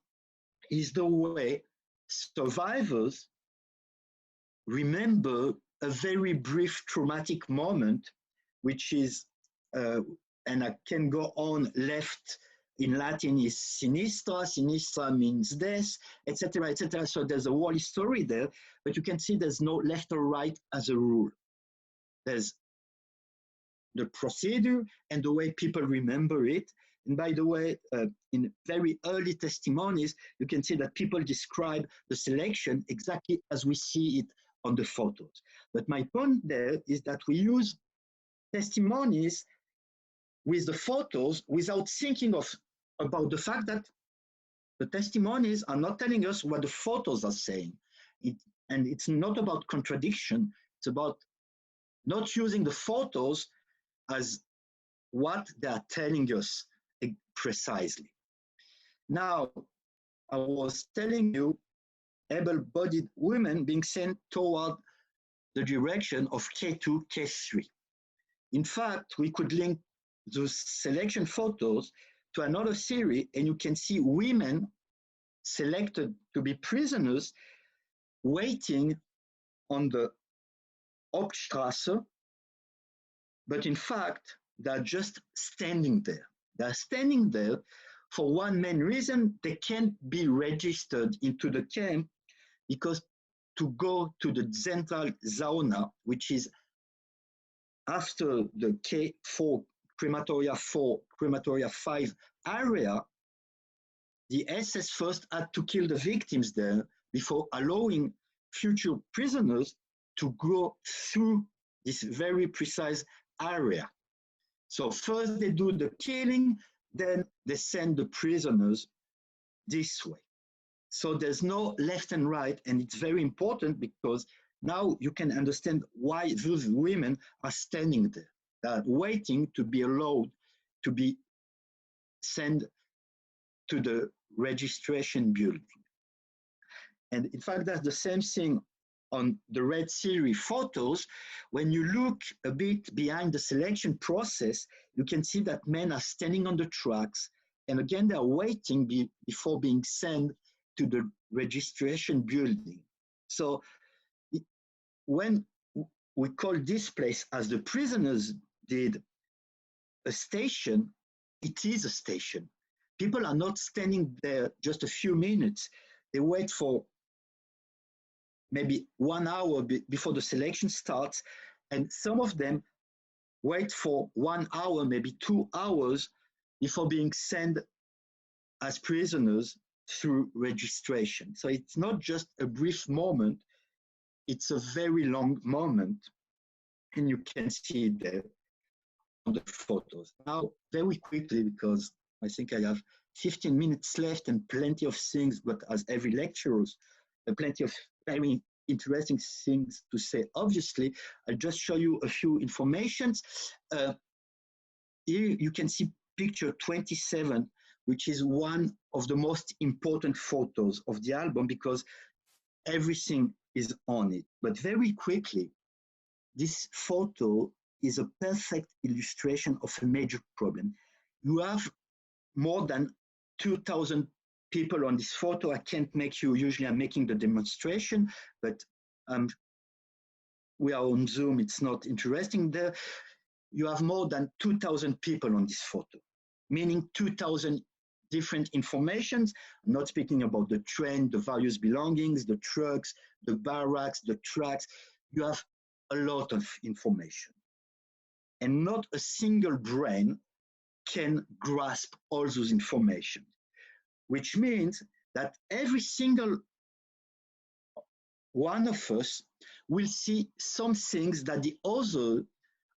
is the way survivors remember a very brief traumatic moment, which is, and I can go on, left in Latin is sinistra, sinistra means death, etc., etc. So there's a whole story there, but you can see there's no left or right as a rule. There's the procedure and the way people remember it. And by the way, in very early testimonies, you can see that people describe the selection exactly as we see it on the photos. But my point there is that we use testimonies with the photos without thinking about the fact that the testimonies are not telling us what the photos are saying. And it's not about contradiction, it's about not using the photos as what they are telling us precisely. Now, I was telling you able-bodied women being sent toward the direction of K2, K3. In fact, we could link those selection photos to another series, and you can see women selected to be prisoners waiting on the Hauptstrasse, but in fact, they're just standing there. They're standing there for one main reason: they can't be registered into the camp, because to go to the central zona, which is after the K4, crematoria 4, crematoria 5 area, the SS first had to kill the victims there before allowing future prisoners to go through this very precise area. So first they do the killing, then they send the prisoners this way. So there's no left and right, and it's very important because now you can understand why those women are standing there. They're waiting to be allowed to be sent to the registration building. And in fact, that's the same thing on the red series photos, when you look a bit behind the selection process, you can see that men are standing on the tracks, and again, they are waiting before being sent to the registration building. So when we call this place, as the prisoners did, a station, it is a station. People are not standing there just a few minutes. They wait for maybe 1 hour before the selection starts, and some of them wait for 1 hour, maybe 2 hours before being sent as prisoners through registration. So it's not just a brief moment, it's a very long moment, and you can see it there on the photos. Now, very quickly, because I think I have 15 minutes left and plenty of things, but as every lecturer, plenty of very interesting things to say. Obviously, I'll just show you a few informations. Here you can see picture 27, which is one of the most important photos of the album because everything is on it. But very quickly, this photo is a perfect illustration of a major problem. You have more than 2,000 people on this photo. I can't make you, usually I'm making the demonstration, but we are on Zoom, it's not interesting there. You have more than 2,000 people on this photo, meaning 2,000 different informations. I'm not speaking about the train, the various belongings, the trucks, the barracks, the tracks. You have a lot of information. And not a single brain can grasp all those information, which means that every single one of us will see some things that the other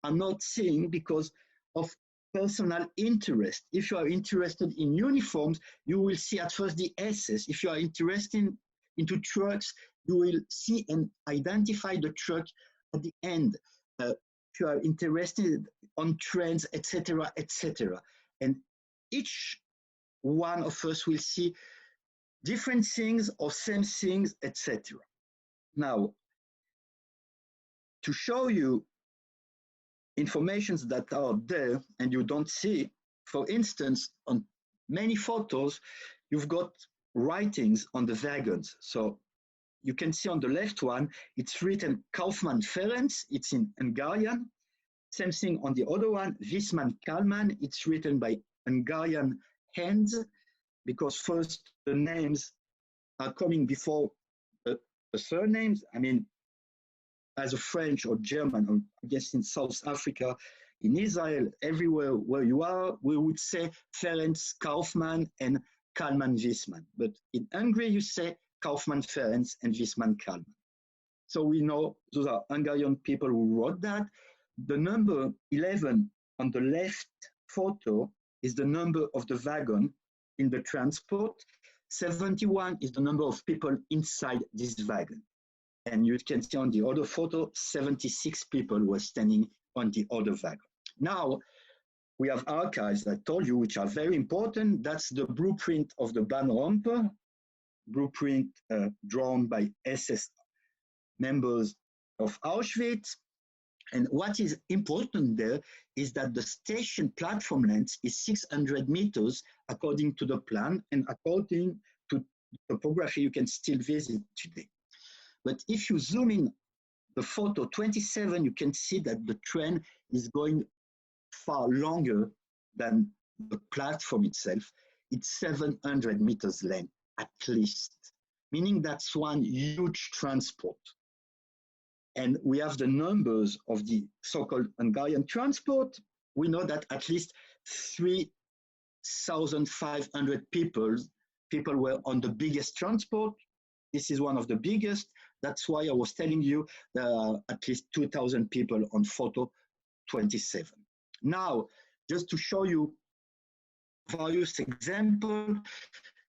are not seeing because of personal interest. If you are interested in uniforms, you will see at first the EHESS. If you are interested into trucks, you will see and identify the truck at the end. If you are interested on trends, etc., etc. And each one of us will see different things or same things, etc. Now, to show you informations that are there and you don't see, for instance, on many photos, you've got writings on the wagons. So you can see on the left one, it's written Kaufmann Ferenc, it's in Hungarian. Same thing on the other one, Wisman Kalman, it's written by Hungarian hands, because first the names are coming before the surnames. I mean, as a French or German, or I guess in South Africa, in Israel, everywhere where you are, we would say Ferenc Kaufmann and Kalman Wisman. But in Hungary, you say Kaufmann Ferenc and Wisman Kalman. So we know those are Hungarian people who wrote that. The number 11 on the left photo is the number of the wagon in the transport. 71 is the number of people inside this wagon. And you can see on the other photo, 76 people were standing on the other wagon. Now, we have archives, I told you, which are very important. That's the blueprint of the Bahnrampe, blueprint drawn by SS members of Auschwitz. And what is important there is that the station platform length is 600 meters according to the plan, and according to topography you can still visit today. But if you zoom in the photo 27, you can see that the train is going far longer than the platform itself. It's 700 meters length at least, meaning that's one huge transport. And we have the numbers of the so-called Hungarian transport. We know that at least 3,500 people were on the biggest transport. This is one of the biggest. That's why I was telling you there are at least 2,000 people on photo 27. Now, just to show you various examples,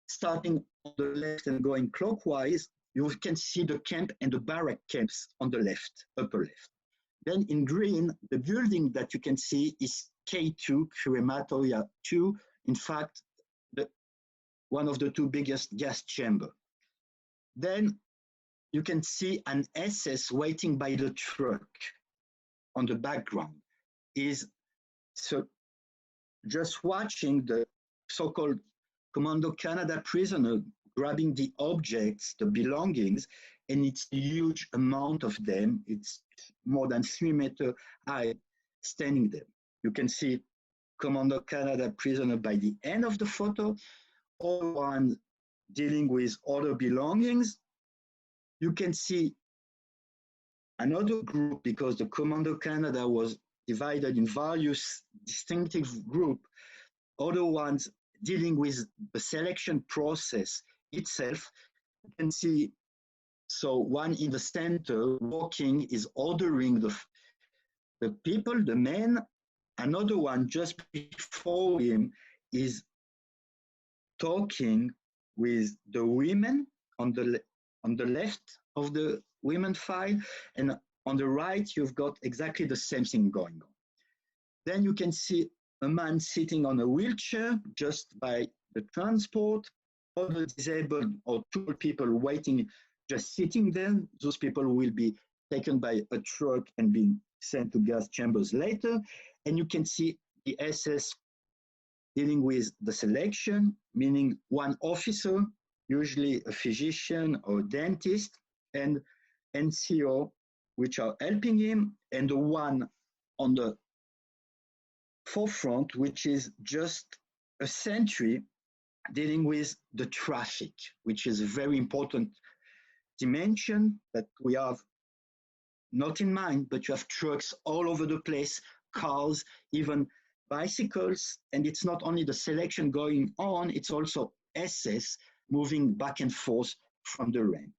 starting on the left and going clockwise, you can see the camp and the barrack camps on the left, upper left. Then in green, the building that you can see is K2, Crematoria 2. In fact, one of the two biggest gas chambers. Then you can see an SS waiting by the truck on the background. Is so just watching the so-called Commando Canada prisoner grabbing the objects, the belongings, and it's a huge amount of them. It's more than 3 meters high, standing there. You can see Commando Canada prisoner by the end of the photo, all one dealing with other belongings. You can see another group, because the Commando Canada was divided in various distinctive groups, other ones dealing with the selection process itself. You can see, so one in the center walking is ordering the people, the men. Another one just before him is talking with the women on the left of the women file, and on the right you've got exactly the same thing going on. Then you can see a man sitting on a wheelchair just by the transport, other disabled or two people waiting, just sitting there. Those people will be taken by a truck and being sent to gas chambers later. And you can see the SS dealing with the selection, meaning one officer, usually a physician or dentist, and NCO, which are helping him, and the one on the forefront, which is just a sentry dealing with the traffic, which is a very important dimension that we have not in mind, but you have trucks all over the place, cars, even bicycles, and it's not only the selection going on, it's also SS moving back and forth from the ramp.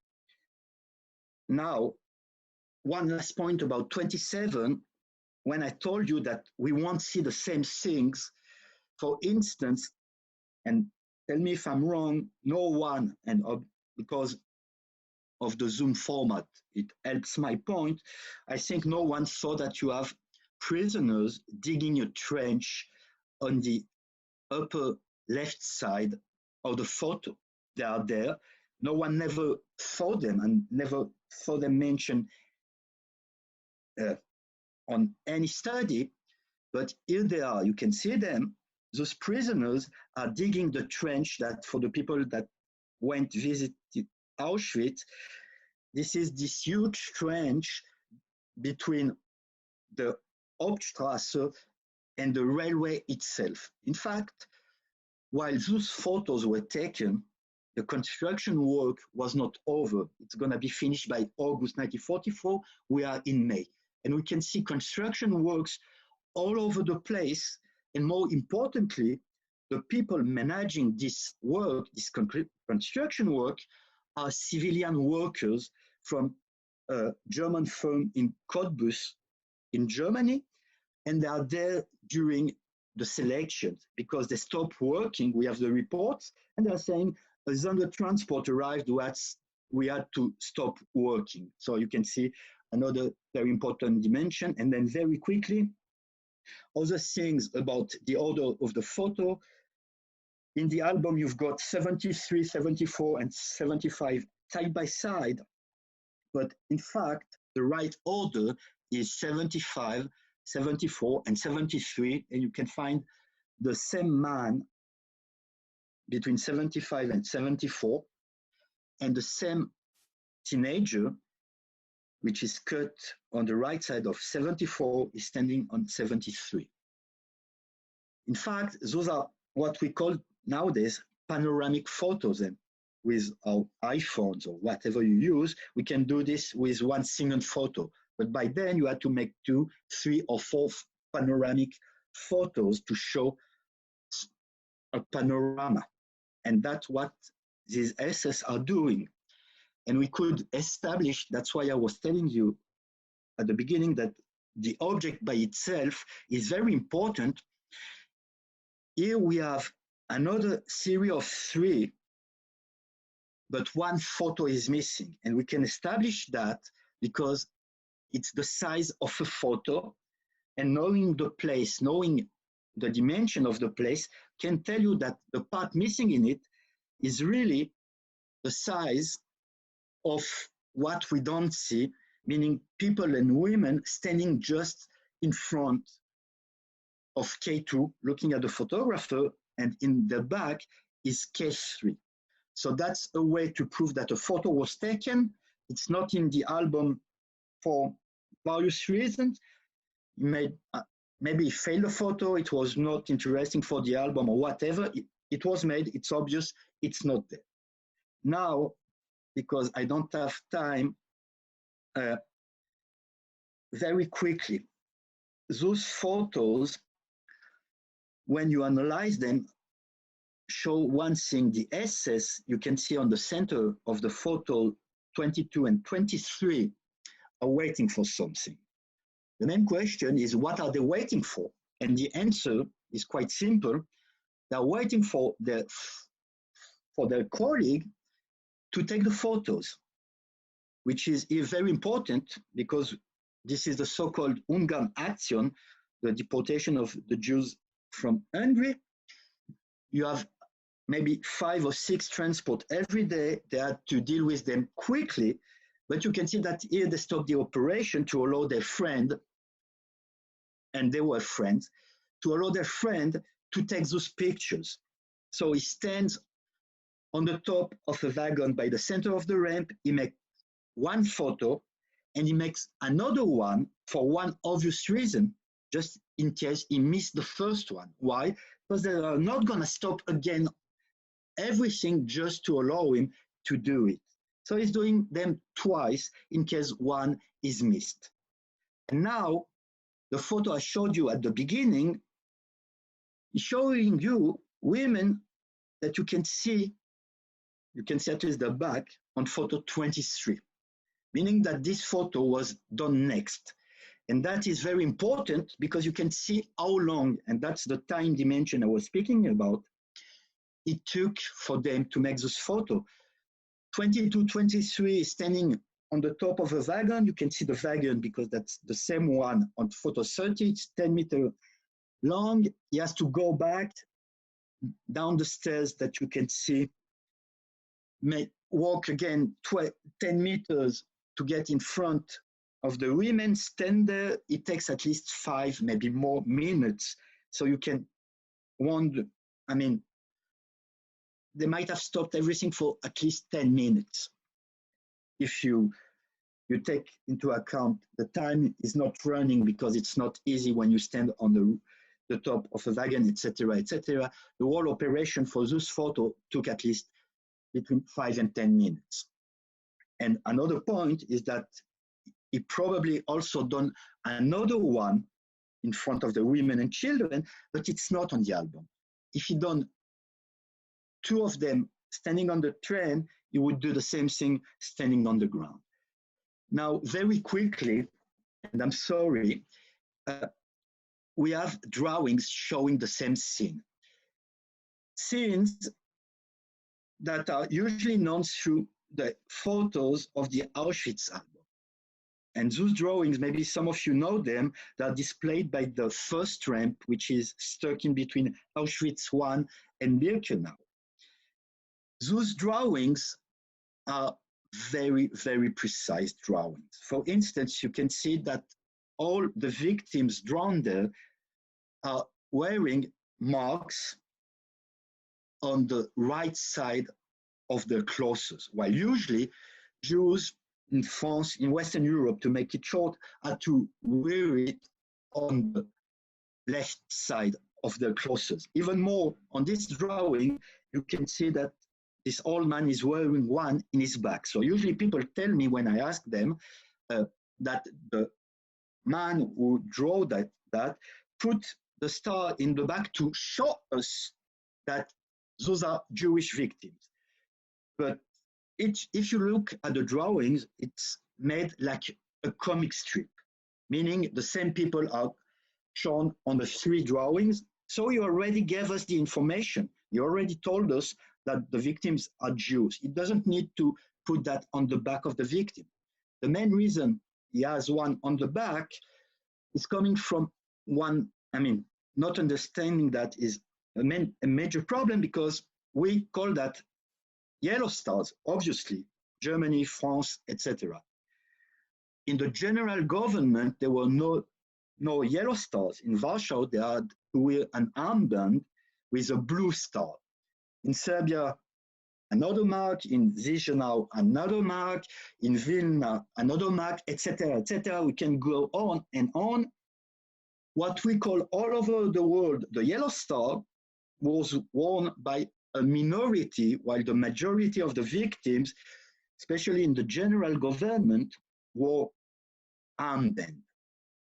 Now, one last point about 27, when I told you that we won't see the same things, for instance, and tell me if I'm wrong, no one, and because of the Zoom format, it helps my point, I think no one saw that you have prisoners digging a trench on the upper left side of the photo. They are there. No one never saw them and never saw them mentioned on any study, but here they are. You can see them. Those prisoners are digging the trench that, for the people that went visit Auschwitz, this is this huge trench between the Hauptstrasse and the railway itself. In fact, while those photos were taken, the construction work was not over. It's going to be finished by August 1944. We are in May. And we can see construction works all over the place. And more importantly, the people managing this work, this construction work, are civilian workers from a German firm in Cottbus in Germany. And they are there during the selections because they stopped working. We have the reports, and they're saying, as the transport arrived, we had to stop working. So you can see another very important dimension. And then very quickly, other things about the order of the photo. In the album, you've got 73, 74, and 75 side by side. But in fact, the right order is 75, 74, and 73. And you can find the same man between 75 and 74, and the same teenager, which is cut on the right side of 74, is standing on 73. In fact, those are what we call nowadays panoramic photos. And with our iPhones or whatever you use, we can do this with one single photo. But by then, you had to make 2, 3, or 4 panoramic photos to show a panorama. And that's what these EHESS are doing. And we could establish, that's why I was telling you at the beginning that the object by itself is very important. Here we have another series of 3, but one photo is missing. And we can establish that because it's the size of a photo, and knowing the place, knowing the dimension of the place can tell you that the part missing in it is really the size of what we don't see, meaning people and women standing just in front of K2, looking at the photographer, and in the back is K3. So that's a way to prove that a photo was taken. It's not in the album for various reasons. Maybe he failed the photo, it was not interesting for the album or whatever. It was made, it's obvious, it's not there. Now, because I don't have time, very quickly, those photos, when you analyze them, show one thing. The EHESS, you can see on the center of the photo, 22 and 23 are waiting for something. The main question is, what are they waiting for? And the answer is quite simple. They're waiting for their colleague to take the photos, which is very important because this is the so-called Ungarn action, the deportation of the Jews from Hungary. You have maybe 5 or 6 transports every day. They had to deal with them quickly, but you can see that here they stopped the operation to allow their friend, and they were friends, to allow their friend to take those pictures. So he stands on the top of a wagon by the center of the ramp. He makes one photo, and he makes another one for one obvious reason, just in case he missed the first one. Why? Because they are not going to stop again everything just to allow him to do it. So he's doing them twice in case one is missed. And now, the photo I showed you at the beginning is showing you women that you can see at least the back on photo 23, meaning that this photo was done next. And that is very important because you can see how long, and that's the time dimension I was speaking about, it took for them to make this photo. 22, 23 is standing on the top of a wagon. You can see the wagon because that's the same one on photo 30. It's 10 meters long. He has to go back down the stairs that you can see, walk again 10 meters to get in front of the women, stand there. It takes at least 5, maybe more minutes. So you can wonder, I mean, they might have stopped everything for at least 10 minutes. If you take into account the time is not running because it's not easy when you stand on the top of a wagon, etc., etc. The whole operation for this photo took at least between 5 and 10 minutes. And another point is that he probably also done another one in front of the women and children, but it's not on the album. If he done 2 of them standing on the train, he would do the same thing standing on the ground. Now, very quickly, and I'm sorry, we have drawings showing the same scene. Scenes that are usually known through the photos of the Auschwitz album. And those drawings, maybe some of you know them, they are displayed by the first ramp, which is stuck in between Auschwitz I and Birkenau. Those drawings are very, very precise drawings. For instance, you can see that all the victims drawn there are wearing marks on the right side of their clothes, while usually Jews in France, in Western Europe, to make it short, had to wear it on the left side of their clothes. Even more, on this drawing, you can see that this old man is wearing one in his back. So usually people tell me when I ask them that the man who drew that put the star in the back to show us that those are Jewish victims. But if you look at the drawings, it's made like a comic strip, meaning the same people are shown on the 3 drawings. So you already gave us the information. You already told us that the victims are Jews. It doesn't need to put that on the back of the victim. The main reason he has one on the back is coming from one, not understanding that is a major problem because we call that yellow stars, obviously, Germany, France, etc. In the general government, there were no yellow stars. In Warsaw, they had to wear an armband with a blue star. In Serbia, another mark. In Chisinau, another mark. In Vilna, another mark, etc., etc. We can go on and on. What we call all over the world the yellow star was worn by a minority, while the majority of the victims, especially in the general government, wore armband.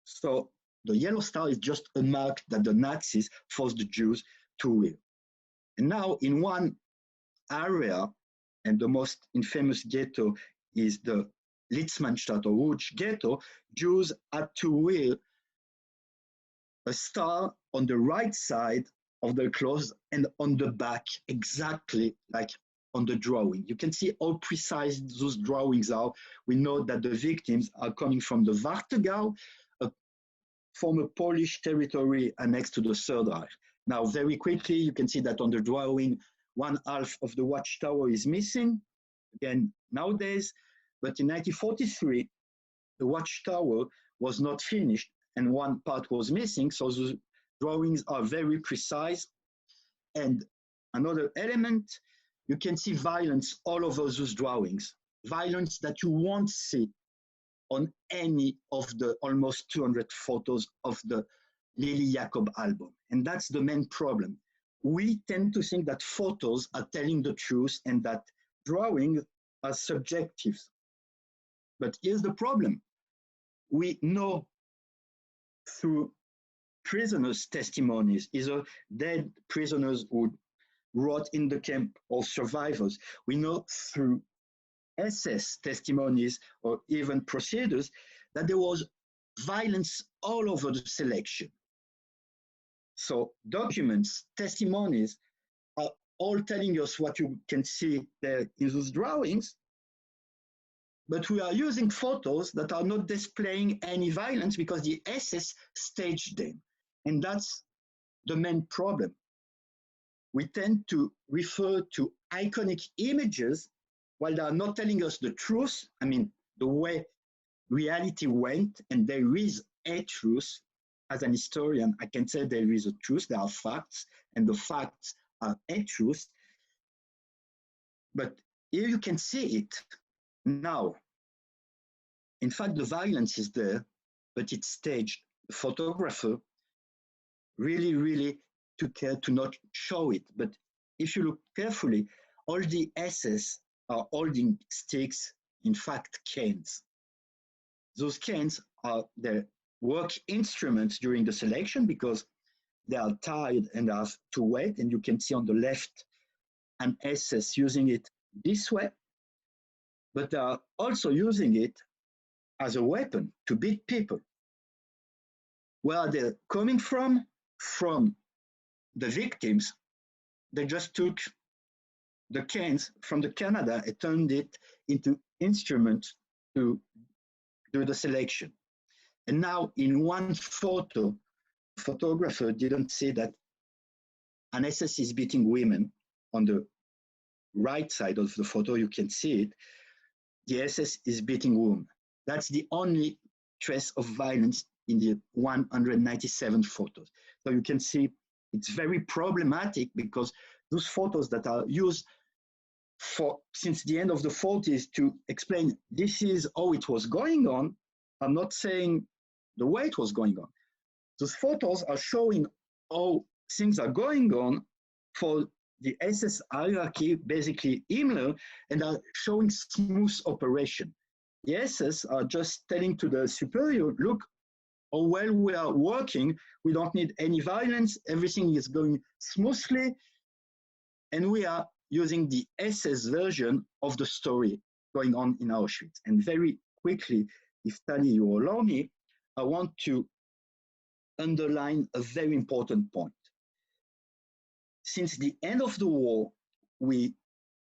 So the yellow star is just a mark that the Nazis forced the Jews to wear. And now in one area, and the most infamous ghetto is the Litzmannstadt or Łódź ghetto, Jews had to wear a star on the right side of their clothes and on the back, exactly like on the drawing. You can see how precise those drawings are. We know that the victims are coming from the Warthegau, a former Polish territory annexed to the Third Reich. Now, very quickly, you can see that on the drawing, 1/2 of the watchtower is missing, again, nowadays. But in 1943, the watchtower was not finished and one part was missing, so the drawings are very precise. And another element, you can see violence all over those drawings, violence that you won't see on any of the almost 200 photos of the Lili Jacob album. And that's the main problem. We tend to think that photos are telling the truth and that drawings are subjective. But here's the problem. We know through prisoners' testimonies, either dead prisoners who wrote in the camp or survivors. We know through EHESS testimonies or even procedures that there was violence all over the selection. So documents, testimonies are all telling us what you can see there in those drawings, but we are using photos that are not displaying any violence because the EHESS staged them. And that's the main problem. We tend to refer to iconic images while they are not telling us the truth. I mean, the way reality went, and there is a truth. As an historian, I can say there is a truth, there are facts, and the facts are a truth. But here you can see it now. In fact, the violence is there, but it's staged. The photographer really took care to not show it. But if you look carefully, all the EHESS are holding sticks, in fact, canes. Those canes are their work instruments during the selection because they are tied and have to wait. And you can see on the left an EHESS using it this way, but they are also using it as a weapon to beat people. Where are they coming from? From the victims. They just took the canes from the Canada and turned it into instruments to do the selection. And now in one photo, the photographer didn't see that an EHESS is beating women. On the right side of the photo, you can see it. The EHESS is beating women. That's the only trace of violence in the 197 photos. So you can see it's very problematic because those photos that are used since the end of the 40s to explain this is how it was going on, I'm not saying the way it was going on. Those photos are showing how things are going on for the SS hierarchy, basically Himmler, and are showing smooth operation. The SS are just telling to the superior, look, how well we are working, we don't need any violence, everything is going smoothly, and we are using the SS version of the story going on in Auschwitz. And very quickly, if Tali, you allow me, I want to underline a very important point. Since the end of the war, we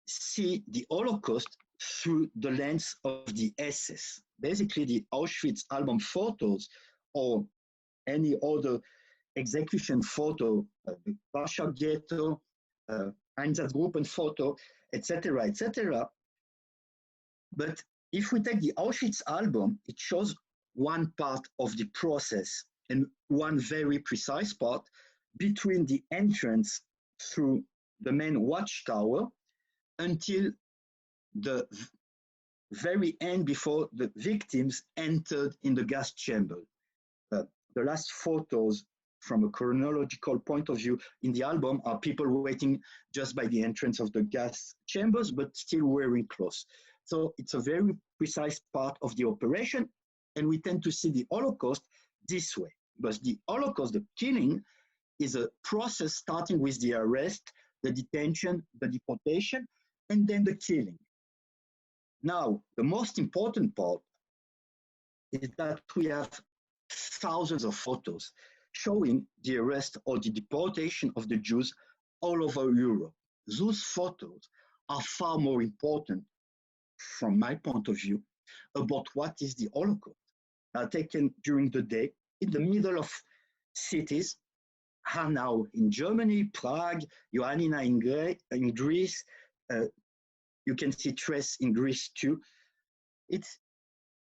see the Holocaust through the lens of the SS. Basically, the Auschwitz album photos or any other execution photo, the Warsaw Ghetto, Einsatzgruppen photo, etc., But if we take the Auschwitz album, it shows one part of the process and one very precise part between the entrance through the main watchtower until the very end before the victims entered in the gas chamber. The last photos from a chronological point of view in the album are people waiting just by the entrance of the gas chambers, but still wearing clothes. So it's a very precise part of the operation, and we tend to see the Holocaust this way. But the Holocaust, the killing, is a process starting with the arrest, the detention, the deportation, and then the killing. Now, the most important part is that we have thousands of photos showing the arrest or the deportation of the Jews all over Europe. Those photos are far more important, from my point of view, about what is the Holocaust. Taken during the day in the middle of cities, Hanau in Germany, Prague, Ioannina in Greece, you can see Tres in Greece too. It's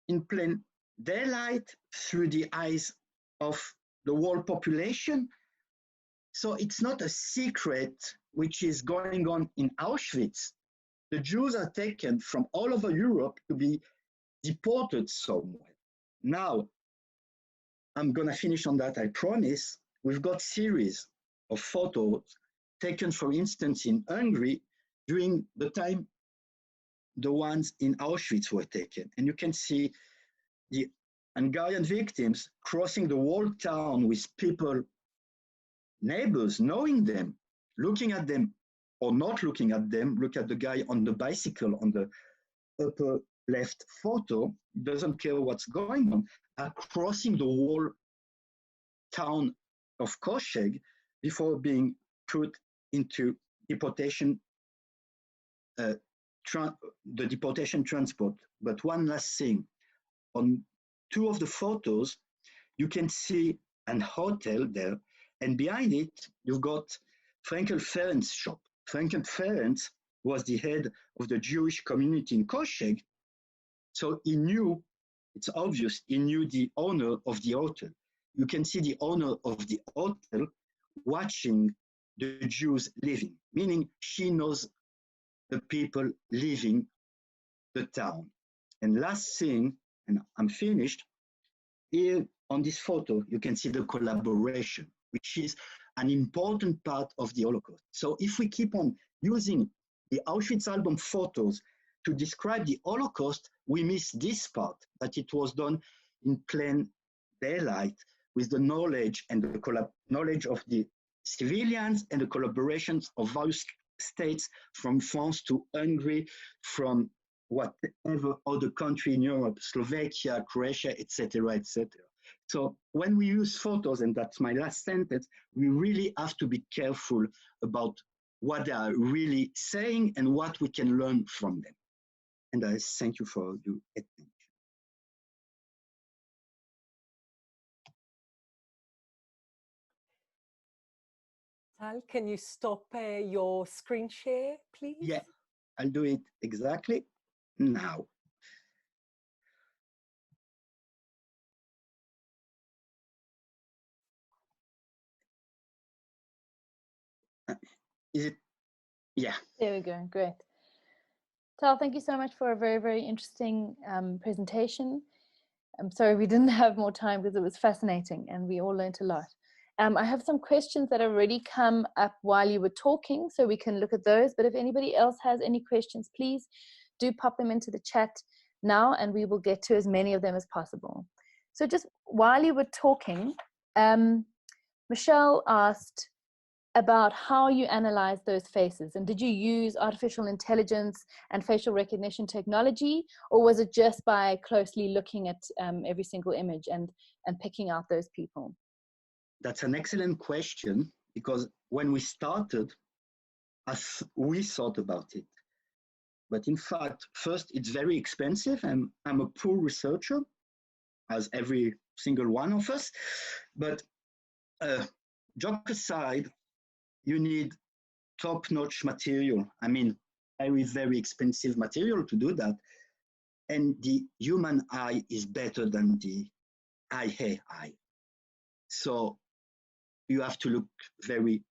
in plain daylight through the eyes of the whole population. So it's not a secret which is going on in Auschwitz. The Jews are taken from all over Europe to be deported somewhere. Now, I'm gonna finish on that, I promise. We've got series of photos taken, for instance, in Hungary during the time the ones in Auschwitz were taken. And you can see the Hungarian victims crossing the whole town with people, neighbors, knowing them, looking at them or not looking at them. Look at the guy on the bicycle on the upper left photo, doesn't care what's going on, are crossing the whole town of Koszeg before being put into deportation, the deportation transport. But one last thing, on two of the photos, you can see an hotel there, and behind it, you've got Frankel-Ferenc's shop. Frankel-Ferenc was the head of the Jewish community in Koszeg, so he knew, it's obvious, he knew the owner of the hotel. You can see the owner of the hotel watching the Jews living, meaning she knows the people living the town. And last thing, and I'm finished, here on this photo, you can see the collaboration, which is an important part of the Holocaust. So if we keep on using the Auschwitz album photos to describe the Holocaust, we miss this part, that it was done in plain daylight with the knowledge and the knowledge of the civilians and the collaborations of various states, from France to Hungary, from whatever other country in Europe, Slovakia, Croatia, etc., etc. So when we use photos, and that's my last sentence, we really have to be careful about what they are really saying and what we can learn from them. And I thank you for your attention.
Tal, can you stop your screen share, please?
Yeah, I'll do it exactly now. Is it? Yeah.
There we go. Great. Tal, thank you so much for a very, very interesting presentation. I'm sorry we didn't have more time because it was fascinating and we all learned a lot. I have some questions that have already come up while you were talking, so we can look at those. But if anybody else has any questions, please do pop them into the chat now and we will get to as many of them as possible. So just while you were talking, Michelle asked about how you analyze those faces, and did you use artificial intelligence and facial recognition technology, or was it just by closely looking at every single image and picking out those people?
That's an excellent question, because when we started, we thought about it. But in fact, first, it's very expensive, and I'm a poor researcher, as every single one of us. But joke aside, you need top-notch material. I mean, very, very expensive material to do that. and the human eye is better than the eye. So you have to look very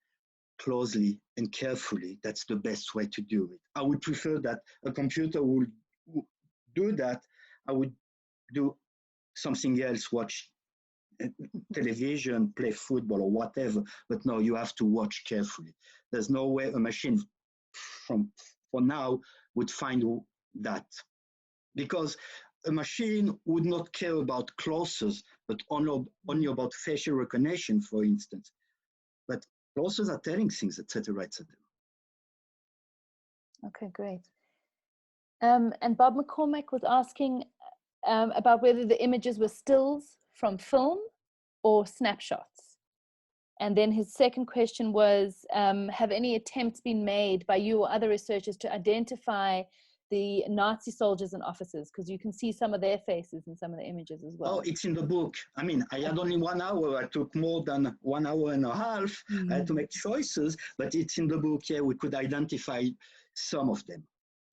closely and carefully. That's the best way to do it. I would prefer that a computer would do that. I would do something else, watch television, play football or whatever, but no, you have to watch carefully. There's no way a machine for now would find that, because a machine would not care about closes, but only about facial recognition, for instance. But closes are telling things, etc., etc.
Okay, great. And Bob McCormack was asking about whether the images were stills from film or snapshots. And then his second question was, have any attempts been made by you or other researchers to identify the Nazi soldiers and officers? Because you can see some of their faces in some of the images as well.
Oh, it's in the book. I mean, I had only 1 hour. I took more than 1 hour and a half. I had to make choices, but it's in the book. Yeah, we could identify some of them.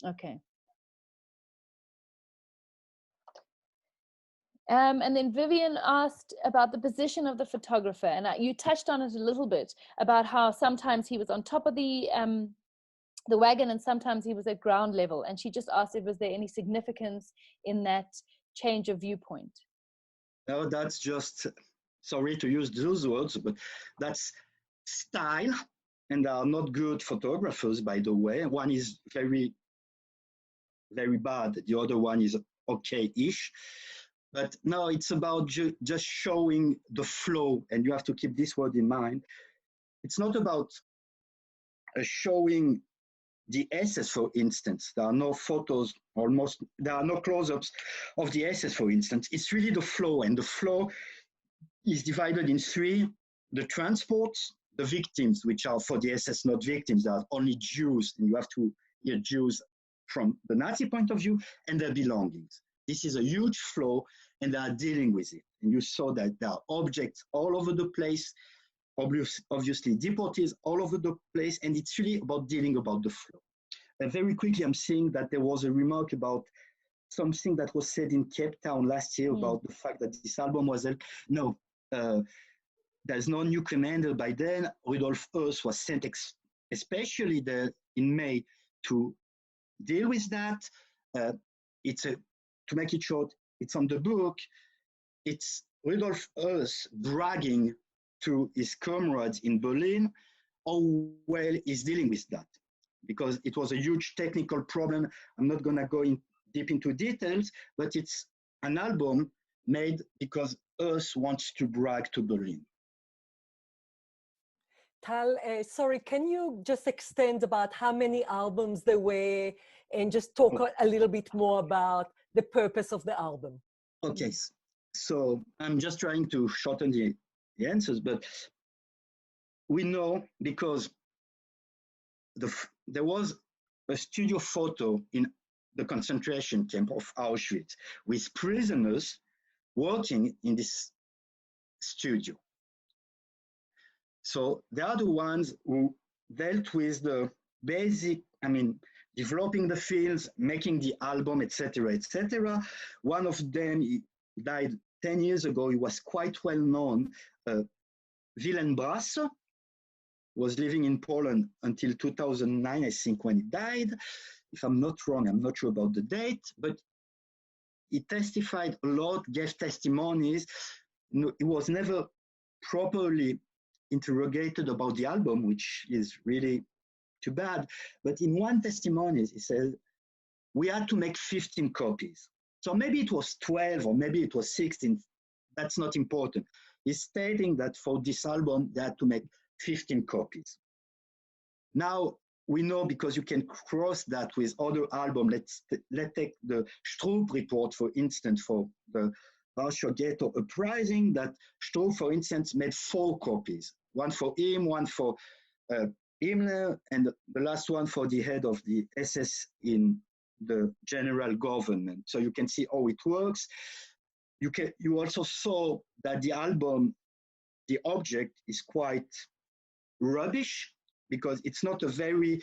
Okay. And then Vivian asked about the position of the photographer, and you touched on it a little bit about how sometimes he was on top of the wagon and sometimes he was at ground level. And she just asked if was there any significance in that change of viewpoint.
No, that's just, sorry to use those words, but that's style, and they are not good photographers, by the way. One is very, very bad. The other one is okay-ish. But no, it's about just showing the flow, and you have to keep this word in mind. It's not about showing the EHESS, for instance. There are no photos, there are no close-ups of the EHESS, for instance. It's really the flow, and the flow is divided in three: the transports, the victims, which are for the EHESS not victims, they are only Jews, and you have to hear Jews from the Nazi point of view, and their belongings. This is a huge flow, and they are dealing with it. And you saw that there are objects all over the place, obviously deportees all over the place, and it's really about dealing about the flow. And very quickly, I'm seeing that there was a remark about something that was said in Cape Town last year about the fact that this album was, no, there's no new commander by then. Rudolf Höss was sent especially there in May to deal with that. To make it short, it's on the book. It's Rudolf Höss bragging to his comrades in Berlin how well he's dealing with that, because it was a huge technical problem. I'm not going to go deep into details, but it's an album made because Höss wants to brag to Berlin.
Tal, sorry, can you just extend about how many albums there were and just talk a little bit more about the purpose of the album?
Okay, so I'm just trying to shorten the answers, but we know because there was a studio photo in the concentration camp of Auschwitz with prisoners working in this studio. So they are the ones who dealt with the basic, developing the films, making the album, etc., etc. One of them died 10 years ago. He was quite well known. Willem Brasse was living in Poland until 2009, I think, when he died. If I'm not wrong, I'm not sure about the date, but he testified a lot, gave testimonies. He was never properly interrogated about the album, which is really too bad. But in one testimony, he said, we had to make 15 copies. So maybe it was 12 or maybe it was 16. That's not important. He's stating that for this album, they had to make 15 copies. Now, we know, because you can cross that with other albums. Let's take the Stroop report, for instance, for the Warsaw Ghetto Uprising, that Stroop, for instance, made 4 copies. One for him, one for Himmler, and the last one for the head of the SS in the general government. So you can see how it works. You also saw that the album, the object is quite rubbish, because it's not a very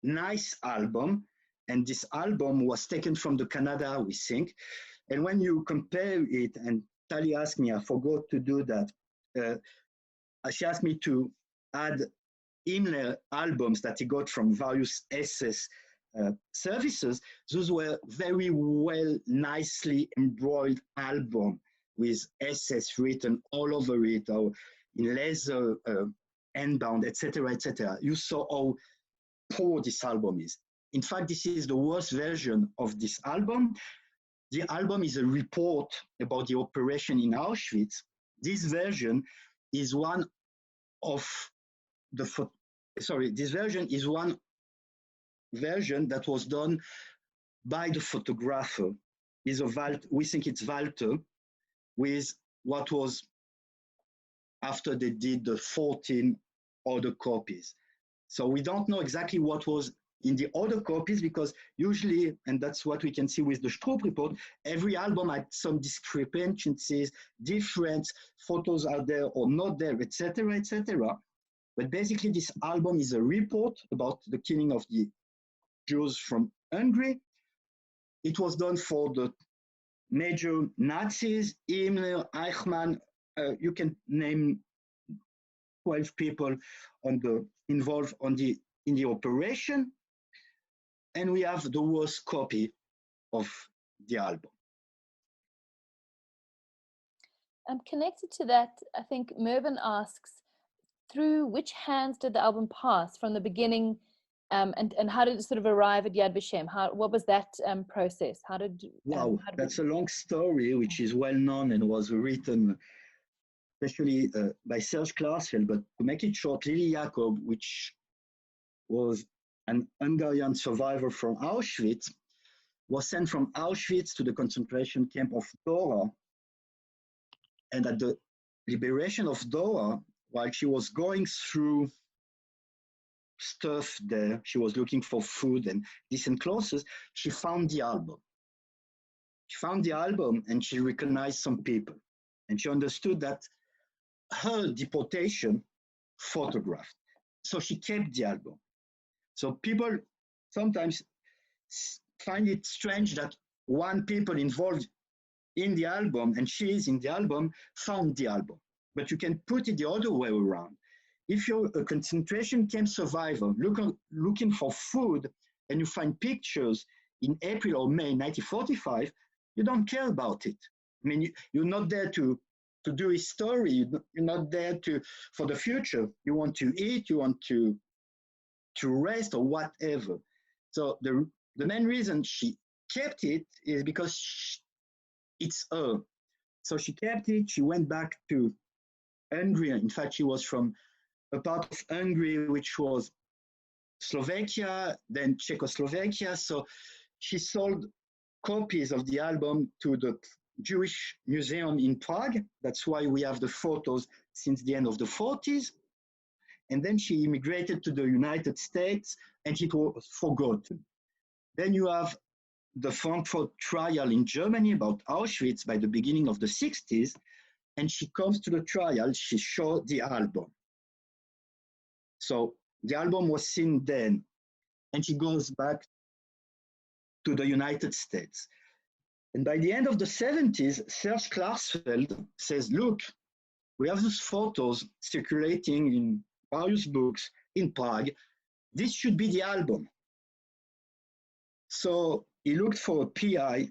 nice album. And this album was taken from the Canada, we think. And when you compare it, and Tali asked me, I forgot to do that. She asked me to add Himmler albums that he got from various EHESS services. Those were very well, nicely embroidered albums with EHESS written all over it, or in leather, endbound, etc., etc. You saw how poor this album is. In fact, this is the worst version of this album. The album is a report about the operation in Auschwitz. This version is one of the, this version is one version that was done by the photographer. Is a we think it's Walter, with what was after they did the 14 other copies. So we don't know exactly what was in the other copies, because usually, and that's what we can see with the Stroop report, every album had some discrepancies, different photos are there or not there, etc., etc. But basically, this album is a report about the killing of the Jews from Hungary. It was done for the major Nazis, Himmler, Eichmann. You can name 12 people on the involved in the operation. And we have the worst copy of the album.
Connected to that, I think Mervyn asks, through which hands did the album pass from the beginning, and how did it sort of arrive at Yad Vashem? What was that process?
Wow, that's a long story, which is well known and was written especially by Serge Klarsfeld. But to make it short, Lili Jacob, which was an Hungarian survivor from Auschwitz, was sent from Auschwitz to the concentration camp of Dora. And at the liberation of Dora, while she was going through stuff there, she was looking for food and decent clothes, she found the album. She found the album and she recognized some people. And she understood that her deportation photographed. So she kept the album. So people sometimes find it strange that one people involved in the album, and she is in the album, found the album. But you can put it the other way around. If you're a concentration camp survivor looking for food and you find pictures in April or May 1945, you don't care about it. I mean, you're not there to do a story. You're not there for the future. You want to eat, you want to rest or whatever. So the main reason she kept it is because it's her. So she kept it. She went back to Hungary. In fact, she was from a part of Hungary which was Slovakia, then Czechoslovakia. So she sold copies of the album to the Jewish Museum in Prague. That's why we have the photos since the end of the 40s. And then she immigrated to the United States, and it was forgotten. Then you have the Frankfurt trial in Germany about Auschwitz by the beginning of the 60s, and she comes to the trial, she showed the album. So the album was seen then, and she goes back to the United States. And by the end of the 70s, Serge Klarsfeld says, look, we have those photos circulating in various books in Prague. This should be the album. So he looked for a PI.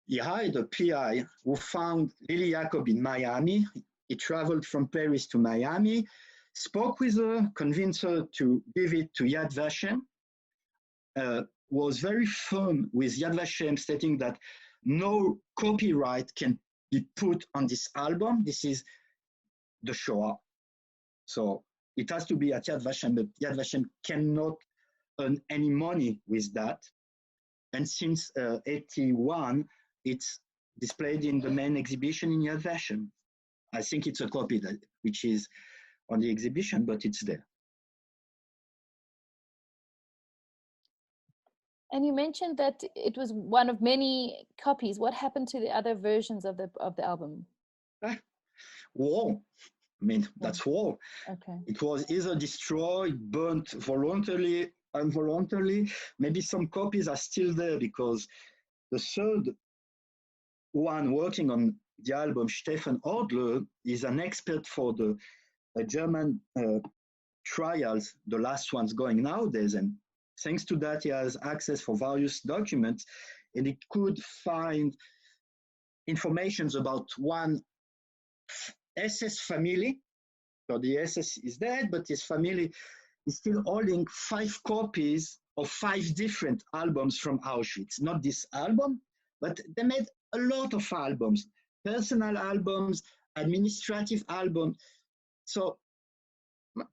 He hired a PI who found Lili Jacob in Miami. He traveled from Paris to Miami, spoke with her, convinced her to give it to Yad Vashem, was very firm with Yad Vashem, stating that no copyright can be put on this album. This is the Shoah. So it has to be at Yad Vashem, but Yad Vashem cannot earn any money with that. And since 81, it's displayed in the main exhibition in Yad Vashem. I think it's a copy which is on the exhibition, but it's there.
And you mentioned that it was one of many copies. What happened to the other versions of the album?
War. I mean, that's war.
Okay.
It was either destroyed, burnt voluntarily, involuntarily. Maybe some copies are still there because the third one working on the album, Stefan Hördler, is an expert for the German trials, the last ones going nowadays. And thanks to that, he has access for various documents, and he could find information about one SS family. So the SS is dead, but his family is still holding 5 copies of 5 different albums from Auschwitz. Not this album, but they made a lot of albums, personal albums, administrative albums. So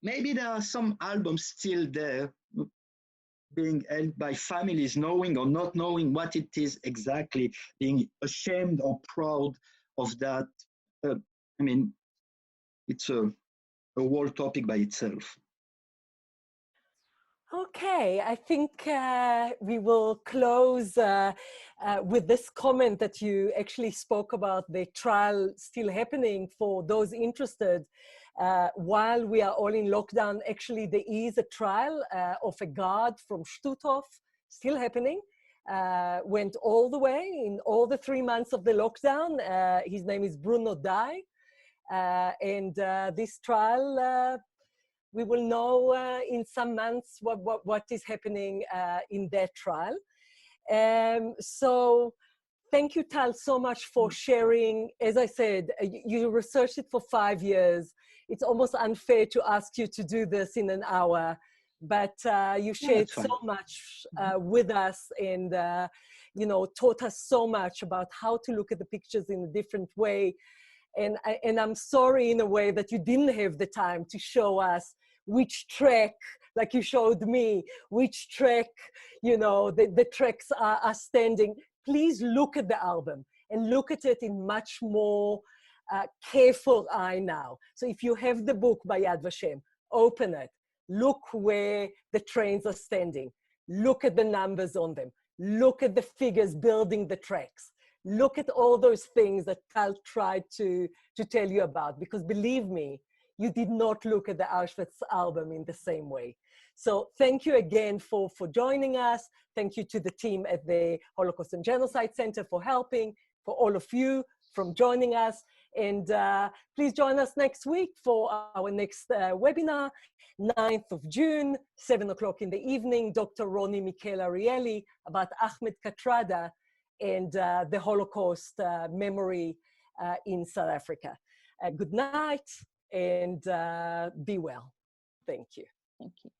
maybe there are some albums still there being held by families, knowing or not knowing what it is exactly, being ashamed or proud of that. I mean, it's a whole topic by itself.
Okay, I think we will close with this comment that you actually spoke about the trial still happening for those interested. While we are all in lockdown, actually there is a trial of a guard from Stutthof still happening. Went all the way in all the 3 months of the lockdown. His name is Bruno Dai. And this trial, we will know in some months what is happening in that trial. So thank you, Tal, so much for sharing. As I said, you researched it for 5 years. It's almost unfair to ask you to do this in an hour, but you shared so much with us, and you know, taught us so much about how to look at the pictures in a different way. And I'm sorry in a way that you didn't have the time to show us which track, like you showed me, which track, you know, the tracks are standing. Please look at the album and look at it in much more careful eye now. So if you have the book by Yad Vashem, open it, look where the trains are standing, look at the numbers on them, look at the figures building the tracks. Look at all those things that Tal tried to tell you about, because believe me, you did not look at the Auschwitz album in the same way. So thank you again for joining us. Thank you to the team at the Holocaust and Genocide Center for helping, for all of you from joining us. And please join us next week for our next webinar, 9th of June, 7 o'clock in the evening, Dr. Ronnie Mikel Arieli about Ahmed Katrada and the Holocaust memory in South Africa. Good night and be well. Thank you.
Thank you.